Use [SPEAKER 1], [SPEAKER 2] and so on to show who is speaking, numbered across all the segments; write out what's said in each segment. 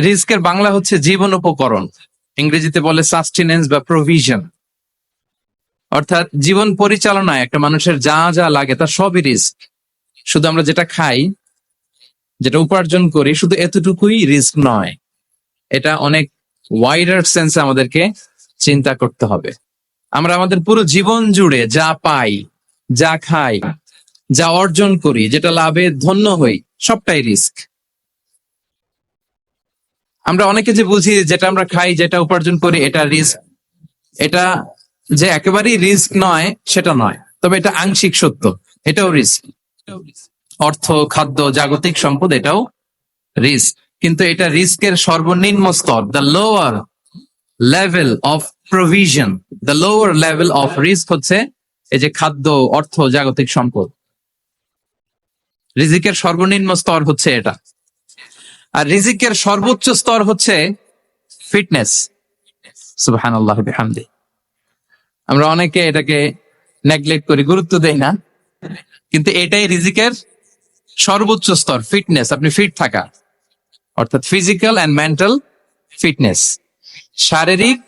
[SPEAKER 1] রিস্কের বাংলা হচ্ছে জীবন উপকরণ, ইংরেজিতে বলে সাস্টেনেন্স বা প্রভিশন। অর্থাৎ জীবন পরিচালনায় একটা মানুষের যা যা লাগে তার সবই রিস্ক। শুধু আমরা যেটা খাই, যেটা উপার্জন করি, শুধু এতটুকুই রিস্ক নয়। এটা অনেক ওয়াইডার সেন্সে আমাদেরকে চিন্তা করতে হবে। আমরা আমাদের পুরো জীবন জুড়ে যা পাই, যা খাই, যা অর্জন করি, যেটা লাভে ধন্য হই, সবটাই রিস্ক। আমরা অনেকে যে বুঝি যেটা আমরা খাই, যেটা উপার্জন করি এটা রিস্ক, এটা যে একেবারেই রিস্ক নয় সেটা নয়, তবে এটা আংশিক সত্য, এটাও রিস্ক। অর্থ, খাদ্য, জাগতিক সম্পদ, এটাও রিস্ক। কিন্তু এটা রিস্কের সর্বনিম্ন স্তর, the lower level of provision, the lower level of risk হচ্ছে এই যে খাদ্য, অর্থ, জাগতিক সম্পদ। রিজিকের সর্বনিম্ন স্তর হচ্ছে এটা। আর রিজিকের সর্বোচ্চ স্তর হচ্ছে ফিটনেস। সুবহানাল্লাহ বিহামদি। আমরা অনেকে এটাকে নেগলেক্ট করি, গুরুত্ব দেই না, কিন্তু এটাই রিজিকের সর্বোচ্চ স্তর, ফিটনেস। আপনি ফিট থাকা, অর্থাৎ ফিজিক্যাল অ্যান্ড মেন্টাল ফিটনেস, শারীরিক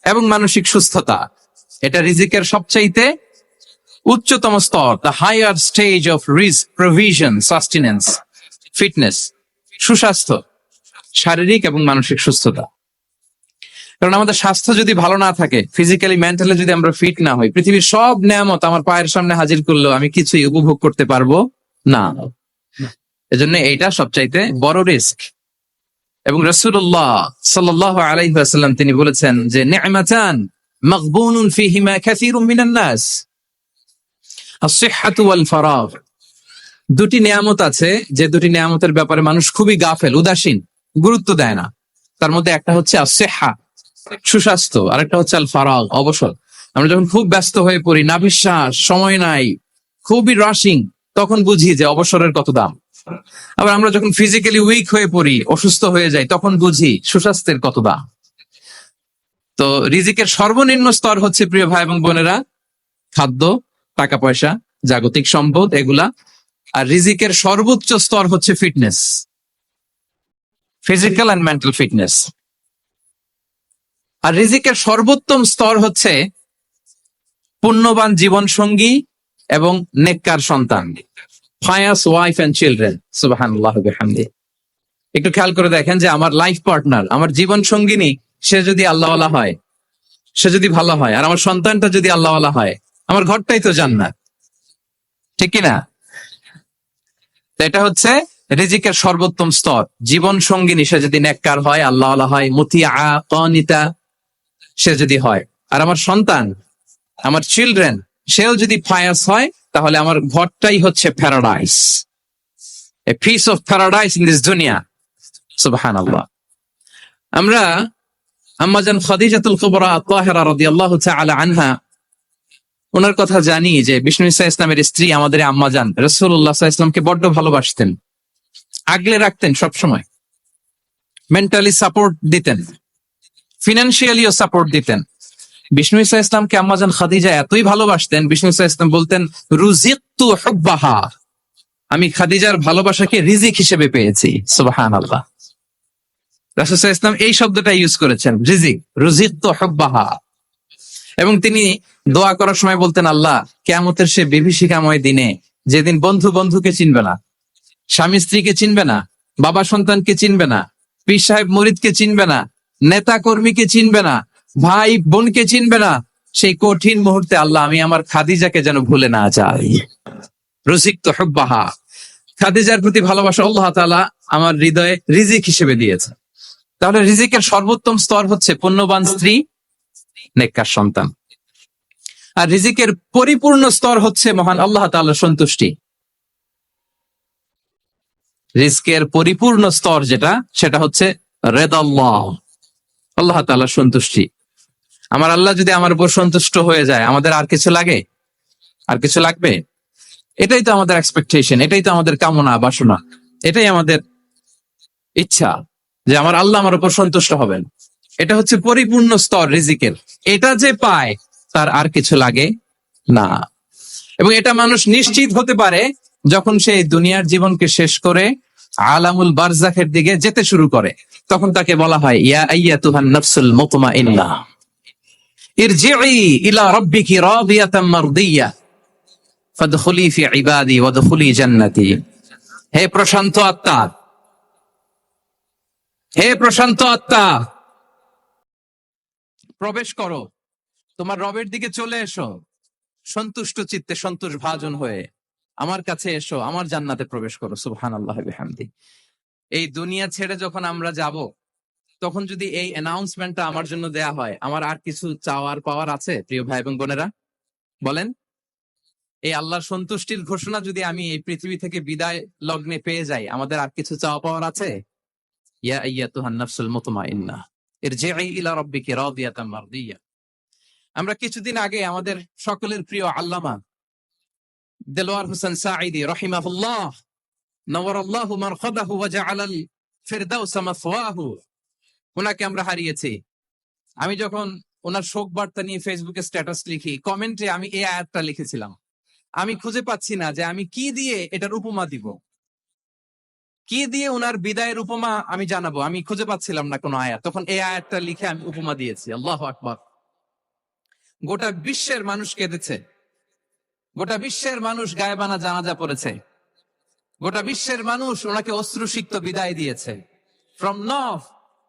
[SPEAKER 1] এবং মানসিক সুস্থতা, এটা রিজিকের সবচাইতে উচ্চতম স্তর, the higher stage of risk, provision, sustenance, fitness, সুস্বাস্থ্য, শারীরিক এবং মানসিক সুস্থতা। কারণ আমাদের স্বাস্থ্য যদি ভালো না থাকে, ফিজিক্যালি মেন্টালি যদি আমরা ফিট না হই, পৃথিবীর সব নেয়ামত আমার পায়ের সামনে হাজির করলেও আমি কিছুই উপভোগ করতে পারবো না। এজন্য এইটা সবচাইতে বড় রিস্ক। এবং রাসূলুল্লাহ সাল্লাল্লাহু আলাইহি ওয়াসাল্লাম তিনি বলেছেন যে নি'মাতান মাগবুনুন ফীহিমা কাসীরুম মিনান নাস, আস-সিহহাতু ওয়াল ফারাগ। দুটি নিয়ামত আছে যে দুটি নিয়ামতের ব্যাপারে মানুষ খুবই গাফেল, উদাসীন, গুরুত্ব দেয় না। তার মধ্যে একটা হচ্ছে আস-সিহহা, সুস্বাস্থ্য, আর একটা হচ্ছে আল ফারাগ, অবসর। আমরা যখন খুব ব্যস্ত হয়ে পড়ি, নাভিশ্বাস, সময় নাই, খুবই রাশিং, তখন বুঝি যে অবসরের কত দাম। আবার আমরা যখন ফিজিক্যালি উইক হয়ে পড়ি, অসুস্থ হয়ে যাই, তখন বুঝি সুস্বাস্থ্যের কত দাম। তো রিজিকের সর্বনিম্ন স্তর হচ্ছে, প্রিয় ভাই এবং বোনেরা, খাদ্য, টাকা পয়সা, জাগতিক সম্পদ, এগুলা। আর রিজিকের সর্বোচ্চ স্তর হচ্ছে fitness, physical and mental fitness. আর রিজিকের সর্বোত্তম স্তর হচ্ছে পুণ্যবান জীবন সঙ্গী এবং নেককার সন্তান, pious wife and children. সুবহানাল্লাহ বিহামদি। একটু খেয়াল করে দেখেন যে আমার লাইফ পার্টনার, আমার জীবন সঙ্গিনী, সে যদি আল্লাহওয়ালা হয়, সে যদি ভালো হয়, আর আমার সন্তানটা যদি আল্লাহওয়ালা হয়, আমার ঘরটাই তো জান্নাত, ঠিক কিনা? এটা হচ্ছে রিজিকের সর্বোত্তম স্তর। জীবন সঙ্গিনী সে যদি নেককার হয়, আল্লাহওয়ালা হয়, মুতিয়া, কানিতা সে যদি হয়, আর আমার সন্তান, আমার চিলড্রেন, সেও যদি পায়াস হয়, তাহলে আমার ঘরটাই হচ্ছে paradise, a piece of paradise in this দুনিয়া। সুবহানাল্লাহ। আমরা আম্মাজান খাদিজাতুল কুবরা আত-তাহিরা রাদিয়াল্লাহু তাআলা আনহা, ওনার কথা জানি যে বিষ্ণু ঈসা ইসলামের স্ত্রী আমাদের আম্মাজান রাসূলুল্লাহ সাল্লাল্লাহু আলাইহি ওয়াসাল্লামকে বড্ড ভালোবাসতেন, আগলে রাখতেন সব সময়, মেন্টালি সাপোর্ট দিতেন, ফিনান্সিয়ালিও সাপোর্ট দিতেন। বিষ্ণু ঈসা ইসলামকে আম্মাজান খাদিজা এতই ভালোবাসতেন, বিষ্ণু ঈসা ইসলাম বলতেন, রুজিকতু হুব্বাহা, আমি খাদিজার ভালোবাসাকে রিজিক হিসেবে পেয়েছি। সুবহানাল্লাহ। রাসূল সাল্লাল্লাহু আলাইহি ওয়াসাল্লাম এই শব্দটা ইউজ করেছেন, রিজিক, রুজিকতু হুব্বাহা। এবং তিনি দোয়া করার সময় বলতেন, আল্লাহ, কিয়ামতের সে বিভীষিকাময় দিনে, যেদিন বন্ধু বন্ধুকে চিনবে না, স্বামী স্ত্রীকে চিনবে না, বাবা সন্তানকে চিনবে না, পীর সাহেব মুরিদকে চিনবে না, নেতা কর্মীকে চিনবে না, ভাই বোনকে চিনবে না, সেই কঠিন মুহূর্তে আল্লাহ, আমি আমার খাদিজাকে যেন ভুলে না যাই। রুজিকতু হুব্বাহা, খাদিজার প্রতি ভালোবাসা আল্লাহ তাআলা আমার হৃদয়ে রিজিক হিসেবে দিয়েছে। তাহলে রিজিকের সর্বোত্তম স্তর হচ্ছে পুণ্যবান স্ত্রী, নেককার সন্তান। আর রিজিকের পরিপূর্ণ স্তর হচ্ছে মহান আল্লাহ তাআলার সন্তুষ্টি। রিজকের পরিপূর্ণ স্তর যেটা, সেটা হচ্ছে রিদাল্লাহ, আল্লাহ তাআলার সন্তুষ্টি। আমার আল্লাহ যদি আমার উপর সন্তুষ্ট হয়ে যায়, আমাদের আর কিছু লাগে? আর কিছু লাগবে? এটাই তো আমাদের এক্সপেকটেশন, এটাই তো আমাদের কামনা বাসনা, এটাই আমাদের ইচ্ছা যে আমার আল্লাহ আমার উপর সন্তুষ্ট হবেন। এটা হচ্ছে পরিপূর্ণ স্তর রিজিকের। এটা যে পায় তার আর কিছু লাগে না। এবং এটা মানুষ নিশ্চিত হতে পারে যখন সে দুনিয়ার জীবনকে শেষ করে আলামুল বারজাখের দিকে যেতে শুরু করে, তখন তাকে বলা হয় ইয়া আইয়াতুহান নাফসুল মুতমাইন্নাহ ইরজিই ইলা রাব্বিকি রাদিয়াতাম মারদিয়াহ ফাদখুলি ফি ইবাদি ওয়াদখুলি জান্নাতি। হে প্রশান্ত আত্মা, হে প্রশান্ত আত্মা, প্রবেশ করো, তোমার রবের দিকে চলে এসো, সন্তুষ্ট চিত্তে সন্তোষ ভাজন হয়ে আমার কাছে এসো, আমার জান্নাতে প্রবেশ করো। সুবহানাল্লাহ বিহামদি। এই দুনিয়া ছেড়ে যখন আমরা যাব, তখন যদি এই অ্যানাউন্সমেন্টটা আমার জন্য দেয়া হয়, আমার আর কিছু চাওয়ার পাওয়ার আছে প্রিয় ভাই এবং বোনেরা? বলেন, এই আল্লাহর সন্তুষ্টির ঘোষণা যদি আমি এই পৃথিবী থেকে বিদায় লগ্নে পেয়ে যাই, আমাদের আর কিছু চাওয়া পাওয়ার আছে? ইয়া আইয়াতুহান নাফসুল মুতমাইন্নাহ ইরজিই ইলা রাব্বিকি রাদিয়াতাম মারদিয়াহ। আমরা কিছুদিন আগে আমাদের সকলের প্রিয় আল্লামা দেলোয়ার হোসেন সাঈদী রাহিমাহুল্লাহ নওয়ারাল্লাহু মারকাদাহু ওয়া জাআলাল ফিরদাউসা মাসওয়াহু, ওনাকে আমরা হারিয়েছি। আমি যখন ওনার শোক বার্তা নিয়ে ফেসবুকে স্ট্যাটাস লিখি, কমেন্টে আমি এই আয়াতটা লিখেছিলাম। আমি খুঁজে পাচ্ছি না যে আমি কি দিয়ে এটার উপমা দিব, কি দিয়ে ওনার বিদায়ের উপমা আমি জানাবো। আমি খুঁজে পাচ্ছিলাম না কোনো আয়াত, তখন এই আয়াতটা লিখে আমি উপমা দিয়েছি। আল্লাহু আকবার। গোটা বিশ্বের মানুষ কেঁদেছে, গোটা বিশ্বের মানুষ গায়েবানা জানাজা পড়েছে, গোটা বিশ্বের মানুষ ওনাকে অশ্রুসিক্ত বিদায় দিয়েছে। From north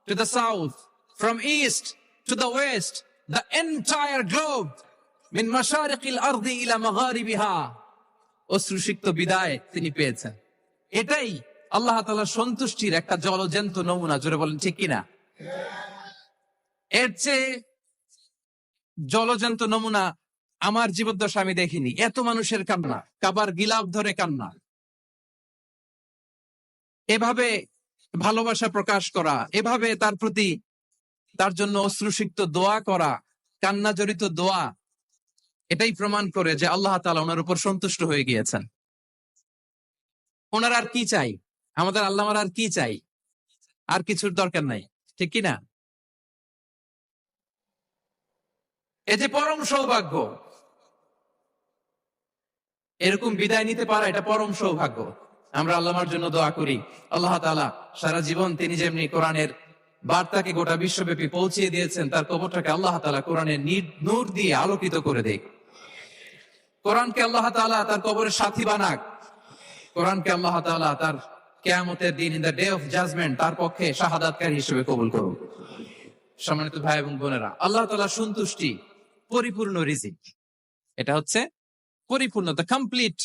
[SPEAKER 1] to the south, from east to the west, the entire globe, মিন মাশারিকিল আরদি ইলা মাগারিবিহা, অশ্রুসিক্ত বিদায় তিনি পেয়েছেন। এটাই আল্লাহ তাআলার সন্তুষ্টির একটা জলজ্যান্ত নমুনা। জোরে বলেন ঠিক কিনা? এর চেয়ে জলজ্যান্ত নমুনা আমার জীবদ্দশা আমি দেখিনি। এত মানুষের কান্না, কাবার গিলাফ ধরে কান্না, এভাবে ভালোবাসা প্রকাশ করা, এভাবে তার প্রতি, তার জন্য অশ্রুসিক্ত দোয়া করা, কান্না জড়িত দোয়া, এটাই প্রমাণ করে যে আল্লাহ তাআলা ওনার উপর সন্তুষ্ট হয়ে গিয়েছেন। ওনার আর কি চাই? আমাদের আল্লাহর আর কি চাই? আর কিছুর দরকার নাই, ঠিক কিনা? এই যে পরম সৌভাগ্য, এরকম বিদায় নিতে পারা, এটা পরম সৌভাগ্য। আমরা আল্লাহর জন্য দোয়া করি, আল্লাহ তাআলা সারা জীবন তিনি যেমনি কোরআনের বার্তাকে গোটা বিশ্বব্যাপী পৌঁছিয়ে দিয়েছেন, তার কবরটাকে আল্লাহ তাআলা কোরআনের নূর দিয়ে আলোকিত করে দেয়। কোরআনকে আল্লাহ তাআলা তার কবরের সাথী বানাক। কোরআনকে আল্লাহ তাআলা তার কিয়ামতের দিন, in the day of judgement, তার পক্ষে শাহাদাতকারী হিসেবে কবুল করুন। সম্মানিত ভাই এবং বোনেরা, আল্লাহ তাআলার সন্তুষ্টি পরিপূর্ণ রিজিক, এটা হচ্ছে পরিপূর্ণ, দ্য কমপ্লিট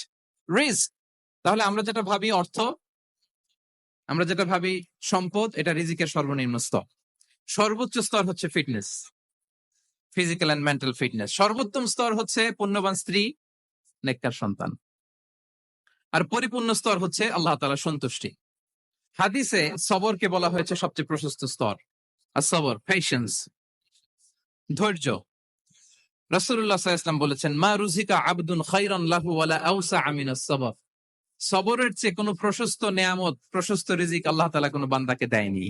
[SPEAKER 1] রিজক। তাহলে আমরা যেটা ভাবি অর্থ, আমরা যেটা ভাবি সম্পদ, এটা রিজিকের সর্বনিম্ন স্তর। সর্বোচ্চ স্তর হচ্ছে fitness, physical and mental fitness. সর্বোত্তম স্তর হচ্ছে পুণ্যবান স্ত্রী, নেককার সন্তান। আর পরিপূর্ণ স্তর হচ্ছে আল্লাহ তাআলার সন্তুষ্টি। হাদিসে সবরকে বলা হয়েছে সবচেয়ে প্রশস্ত স্তর। আর সবর, পেশেন্স, ধৈর্য। রাসূলুল্লাহ সাল্লাল্লাহু আলাইহি ওয়াসাল্লাম বলেছেন, মা রুজিকা আবদুন খায়রান লাহু ওয়ালা আওসা মিনাস সবর। সবরের চেয়ে কোনো প্রশস্ত নেয়ামত, প্রশস্ত রিজিক আল্লাহ তাআলা কোনো বান্দাকে দেয়নি।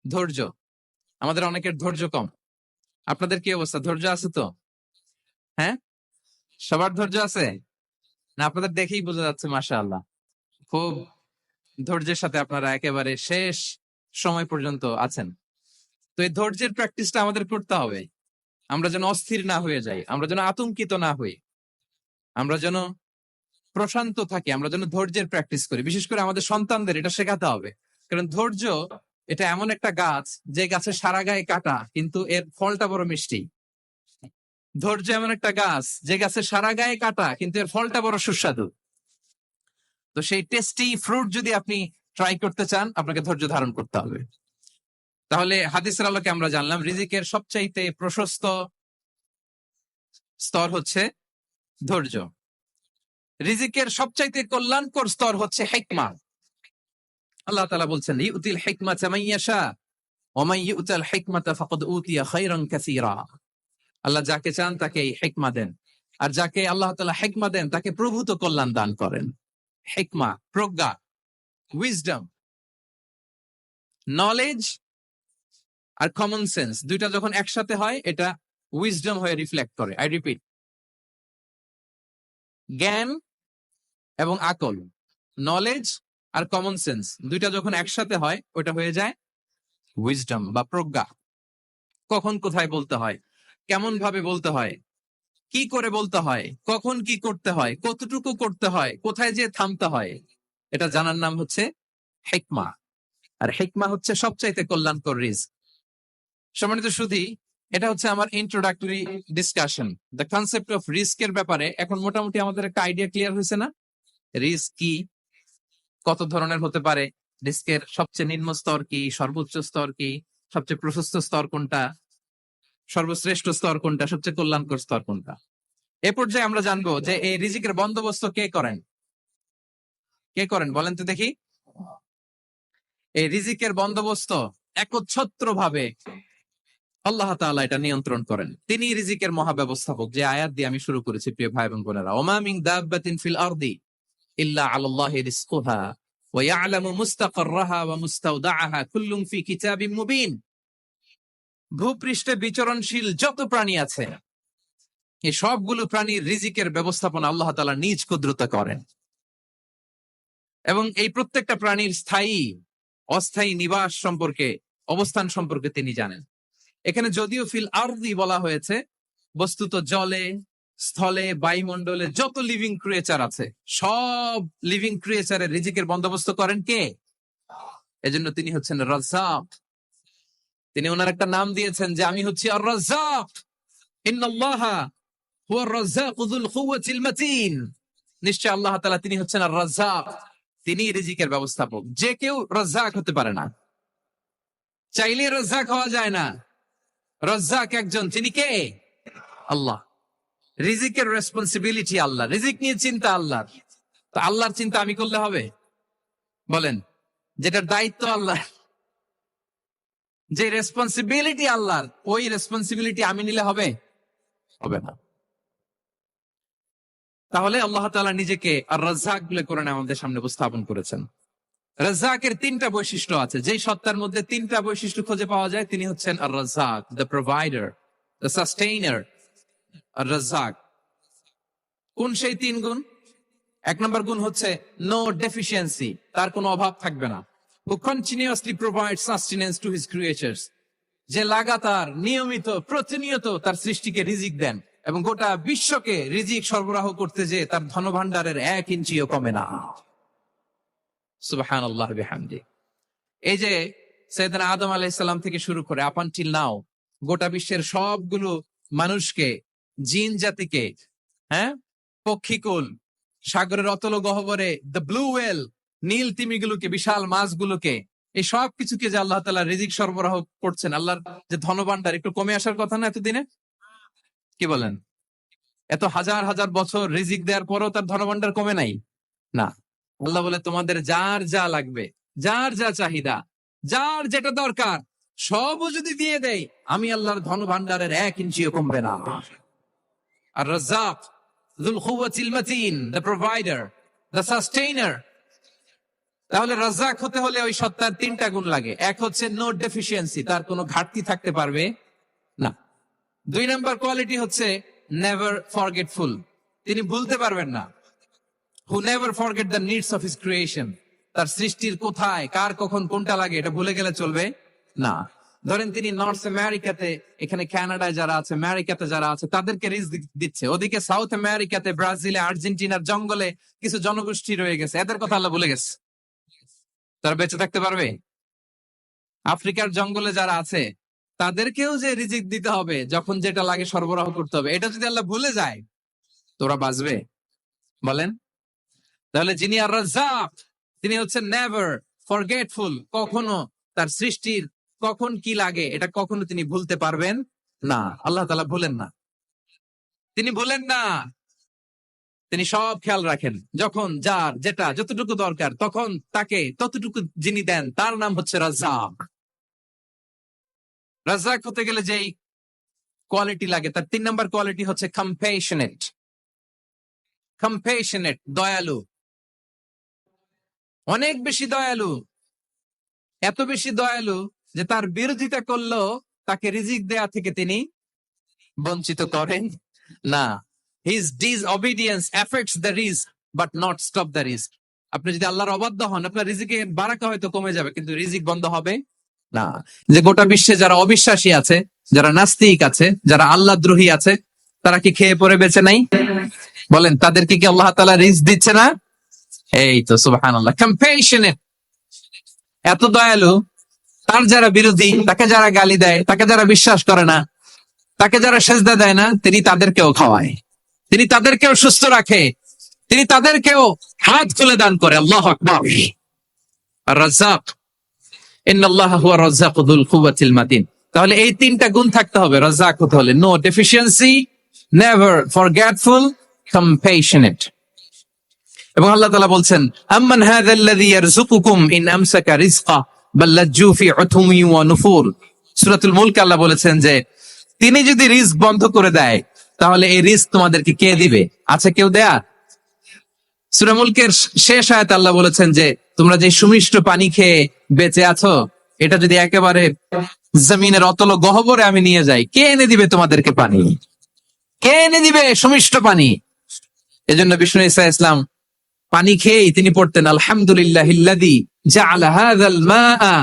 [SPEAKER 1] ধৈর্য, আমাদের অনেকের ধৈর্য কম। আপনাদের কি অবস্থা? ধৈর্য আছে তো? হ্যাঁ, সবার ধৈর্য আছে না? আপনাদের দেখেই বোঝা যাচ্ছে মাশাআল্লাহ, খুব ধৈর্যের সাথে আপনারা একেবারে শেষ সময় পর্যন্ত আছেন। তো এই ধৈর্যের প্র্যাকটিসটা আমাদের করতে হবে। আমরা যেন অস্থির না হয়ে যাই, আমরা যেন আতঙ্কিত না হই, আমরা যেন প্রশান্ত থাকি, আমরা যেন ধৈর্যের প্র্যাকটিস করি। বিশেষ করে আমাদের সন্তানদের এটা শেখাতে হবে। কারণ ধৈর্য এটা এমন একটা গাছ, যে গাছের সারা গায়ে কাটা, কিন্তু এর ফলটা বড় মিষ্টি। ধৈর্য এমন একটা গাছ, যে গাছের সারা গায়ে কাটা, কিন্তু এর ফলটা বড় সুস্বাদু। তো সেই টেস্টি ফ্রুট যদি আপনি ট্রাই করতে চান, আপনাকে ধৈর্য ধারণ করতে হবে। তাহলে হাদিসের আলোকে আমরা জানলাম রিজিকের সবচাইতে প্রশস্ত স্তর হচ্ছে ধৈর্য। রিজিকের সবচাইতে কল্যাণকর স্তর হচ্ছে হিকমা। আল্লাহ তাআলা বলছেন, ইউতিল হিকমাতা মান ইয়াশা ওয়া মান ইউতাল হিকমাতা ফাকাদ উতিয়া খায়রান কাসীরা। আল্লাহ যাকে চান তাকে হিকমা দেন, আর যাকে আল্লাহ তাআলা হিকমা দেন তাকে প্রভূত কল্যাণ দান করেন। হিকমা, প্রজ্ঞা, উইজডম, নলেজ আর কমন সেন্স, দুইটা যখন একসাথে হয় এটা উইজডম হয়ে রিফ্লেক্ট করে। আই রিপিট, জ্ঞান এবং আকল, নলেজ আর কমন সেন্স, দুইটা যখন একসাথে হয় ওটা হয়ে যায় উইজডম বা প্রজ্ঞা। কখন কোথায় বলতে হয়, কেমন ভাবে বলতে হয়, কি করে বলতে হয়, কখন কি করতে হয়, কতটুকু করতে হয়, কোথায় যে থামতে হয়, এটা জানার নাম হচ্ছে হিকমা। আর হিকমা হচ্ছে সবচাইতে কল্যাণকর রিজক। সম্মানিত সুধী, এটা হচ্ছে আমার introductory discussion. The concept of রিস্কের ব্যাপারে এখন মোটামুটি আমাদের একটা আইডিয়া ক্লিয়ার হয়েছে না? রিস্ক কি, কত ধরনের হতে পারে, রিস্কের সবচেয়ে নিম্ন স্তর কি, সর্বোচ্চ স্তর কি, সবচেয়ে প্রশস্ত স্তর কোনটা, সর্বশ্রেষ্ঠ স্তর কোনটা, সবচেয়ে কল্যাণকর স্তর কোনটা। এ পর্যায়ে আমরা জানবো যে এই রিজিকের বন্দোবস্ত কে করেন। কে করেন বলেন তো দেখি? এই রিজিকের বন্দোবস্ত একচ্ছত্র ভাবে আল্লাহ তাআলা এটা নিয়ন্ত্রণ করেন। তিনি রিজিকের মহাব্যবস্থাপক। যে আয়াত দিয়ে আমি শুরু করেছি প্রিয় ভাই এবং বোনেরা, ওমা মিন দাব্বাতিন ফিল আরদি ইল্লা আলাল্লাহি রিজকুহা ওয়া ইয়ালামু মুস্তাকাররাহা ওয়া মুস্তাওদাআহা কুল্লুন ফি কিতাবিম মুবিন। ভূপৃষ্ঠে বিচরণশীল যত প্রাণী আছে, এই সবগুলো প্রাণীর রিজিকের ব্যবস্থাপনা আল্লাহ তাআলা নিজ কুদরতে করেন। এবং এই প্রত্যেকটা প্রাণীর স্থায়ী অস্থায়ী নিবাস সম্পর্কে, অবস্থান সম্পর্কে তিনি জানেন। এখানে যদিও ফিল আরদি বলা হয়েছে, বস্তুত জলে, স্থলে, বায়ুমণ্ডলে যত লিভিং ক্রিয়েচার আছে, সব লিভিং ক্রিয়েচারের রিজিকের বন্দোবস্ত করেন কে? এজন্য তিনি হচ্ছেন রাজ্জাক। তিনি ওনার একটা নাম দিয়েছেন যে আমি হচ্ছি আর রাজ্জাক, ইন্নাল্লাহা হুয়ার রাজ্জাকু যুল কুওয়াতিল মাতিন। নিশ্চয় আল্লাহ তাআলা তিনি হচ্ছেন আর রাজ্জাক, তিনি রিজিকের ব্যবস্থাপক। যে কেউ রাজ্জাক হতে পারে না, চাইলে রাজ্জাক হওয়া যায় না। রাজ্জাক একজন, তিনি কে? আল্লাহ। রিজিকের রেসপন্সিবিলিটি আল্লাহ, রিজিক নিয়ে চিন্তা আল্লাহর। তো আল্লাহর চিন্তা আমি করলে হবে? বলেন, যেটার দায়িত্ব আল্লাহ, যে রেসপন্সিবিলিটি আল্লাহর, ওই রেসপন্সিবিলিটি আমি নিলে হবে? হবে না। তাহলে আল্লাহ তাআলা নিজেকে আর রাজ্জাক বলে কোরআনে আমাদের সামনে উপস্থাপন করেছেন। রাজ্জাকের তিনটা বৈশিষ্ট্য আছে। যেই সত্তার মধ্যে তিনটা বৈশিষ্ট্য খুঁজে পাওয়া যায়, তিনি হচ্ছেন আর রাজ্জাক, দ্য প্রোভাইডার, দ্য সাস্টেইনার। আর রাজ্জাক কোন সেই তিন গুণ? এক নম্বর গুণ হচ্ছে নো ডেফিসিয়েন্সি, তার কোনো অভাব থাকবে না। হু continuously provide sustenance to his creatures, যে লাগাতার, নিয়মিত, প্রতিনিয়ত তার সৃষ্টিকে রিজিক দেন এবং গোটা বিশ্বকে রিজিক সরবরাহ করতে যে তার ধনভাণ্ডারের 1 ইঞ্চিও কমে না। সুবহানাল্লাহ বিহামদি। এই যে সাইয়েদনা আদম আলাইহিস সালাম থেকে শুরু করে আপ আনটিল নাও গোটা বিশ্বের সবগুলো মানুষকে, জিন জাতিকে, হ্যাঁ, পক্ষীকুল, সাগরের অতল গহ্বরে দ্য ব্লু ওয়েল, নীল তিমিগুলোকে, বিশাল মাছগুলোকে, এই সব কিছুকে যে আল্লাহ তাআলা রিজিক সরবরাহ করছেন, আল্লাহর যে ধনভাণ্ডার একটু কমে আসার কথা না এতদিনে? কি বলেন? এত হাজার হাজার বছর রিজিক দেওয়ার পরও তার ধনভাণ্ডার কমে নাই? না। আল্লাহ বলে তোমাদের যার যা লাগবে, যার যা চাহিদা, যার যেটা দরকার, সবও যদি দিয়ে দেয়, আমি আল্লাহর ধনভাণ্ডারের 1 ইঞ্চিও কমবে না। আর Razzak যুল কুওয়াতিল মাতিন, the provider, the sustainer. তাহলে রাজ্জাক হতে হলে ওই সত্তার তিনটা গুণ লাগে। এক হচ্ছে নো ডেফিসিয়েন্সি, তার কোনো ঘাটতি থাকতে পারবে না। 2 নাম্বার কোয়ালিটি হচ্ছে নেভার ফরগেটফুল, তিনি ভুলতে পারবেন না। Who never forget the needs of his creation, তার সৃষ্টির কোথায়, কার, কখন, কোনটা লাগে এটা ভুলে গেলে চলবে না। ধরেন তিনি নর্থ আমেরিকাতে, এখানে কানাডায় যারা আছে, আমেরিকাতে যারা আছে, তাদেরকে রিজিক দিচ্ছে। ওদিকে সাউথ আমেরিকাতে, ব্রাজিলে, আর্জেন্টিনার জঙ্গলে কিছু জনগোষ্ঠী রয়ে গেছে, এদের কথা আল্লাহ ভুলে গেছে। তারা বেঁচে থাকতে পারবে? আফ্রিকার জঙ্গলে যারা আছে, তাদেরকেও যে রিজিক দিতে হবে, যখন যেটা লাগে সরবরাহ করতে হবে, এটা যদি আল্লাহ ভুলে যায়, তোরা বাঁচবে? বলেন। তাহলে যিনি আর রাজ্জাক, তিনি হচ্ছেন নেভার ফরগেটফুল, কখনো তার সৃষ্টির কখন কি লাগে এটা কখনো তিনি ভুলতে পারবেন না। আল্লাহ তাআলা ভুলেন না, তিনি ভুলেন না। তিনি সব খেয়াল রাখেন, যখন যার যেটা যতটুকু দরকার তখন তাকে ততটুকু যিনি দেন, তার নাম হচ্ছে রাজ্জাক। রাজ্জাক হতে গেলে যেই কোয়ালিটি লাগে, তার 3 নাম্বার কোয়ালিটি হচ্ছে কম্প্যাশনেট। কম্প্যাশনেট, দয়ালু, অনেক বেশি দয়ালু। এত বেশি দয়ালু যে তার বিরোধিতা করলেও তাকে রিজিক দেয়া থেকে তিনি বঞ্চিত করেন না। His disobedience affects the risk but not stop the risk. আপনি যদি আল্লাহর অবাধ্য হন, আপনার রিজিকে বারাকা হয়তো কমে যাবে, কিন্তু রিজিক বন্ধ হবে না। যে গোটা বিশ্বে যারা অবিশ্বাসী আছে, যারা নাস্তিক আছে, যারা আল্লাহ দ্রোহী আছে, তারা কি খেয়ে পরে বেঁচে নাই? বলেন, তাদেরকে কি আল্লাহ তাআলা রিজক দিচ্ছে না? এই তো সুবহানাল্লাহ, কম্প্যাশনেট, এত দয়ালু। তার যারা বিরোধী, তাকে যারা গালি দেয়, তাকে যারা বিশ্বাস করে না, তাকে যারা সেজদা দেয় না, তিনি তাদেরকেও খাওয়ায়, তিনি তাদেরকেও সুস্থ রাখে, তিনি তাদেরকেও হাত খুলে দান করে। আল্লাহু আকবার। আর রাজ্জাক, ইন্নাল্লাহা হুয়া রাজ্জাকু যুল কুওয়াতিল মাতিন। তাহলে এই তিনটা গুণ থাকতে হবে রাজ্জাক হতে হলে: no deficiency, never forgetful, compassionate. এবং আল্লাহ তাআলা বলছেন, আম্মান হাযাল্লাযী ইয়ারযুকুকুম ইন আমসাকা রিজকা বাল লাজ্জু ফি উতুমি ওয়া নুফুর। সূরাতুল মুলক আল্লাহ বলেছেন যে তিনি যদি রিজক বন্ধ করে দেয়, তাহলে এই রিজক তোমাদেরকে কে দিবে? আছে কেউ দেয়া? সূরা মুলকের শেষ আয়াতে আল্লাহ বলেছেন যে তোমরা যে সুমিষ্ট পানি খেয়ে বেঁচে আছো, এটা যদি একেবারে জমিনের অতল গহ্বরে আমি নিয়ে যাই, কে এনে দিবে তোমাদেরকে পানি? কে এনে দিবে সুমিষ্ট পানি? এজন্য বিষ্ণু ঈসা ইসলাম পানি খেয়েই তিনি পড়তেন, আলহামদুলিল্লাহিল্লাযী জাআলা হাযাল মাআ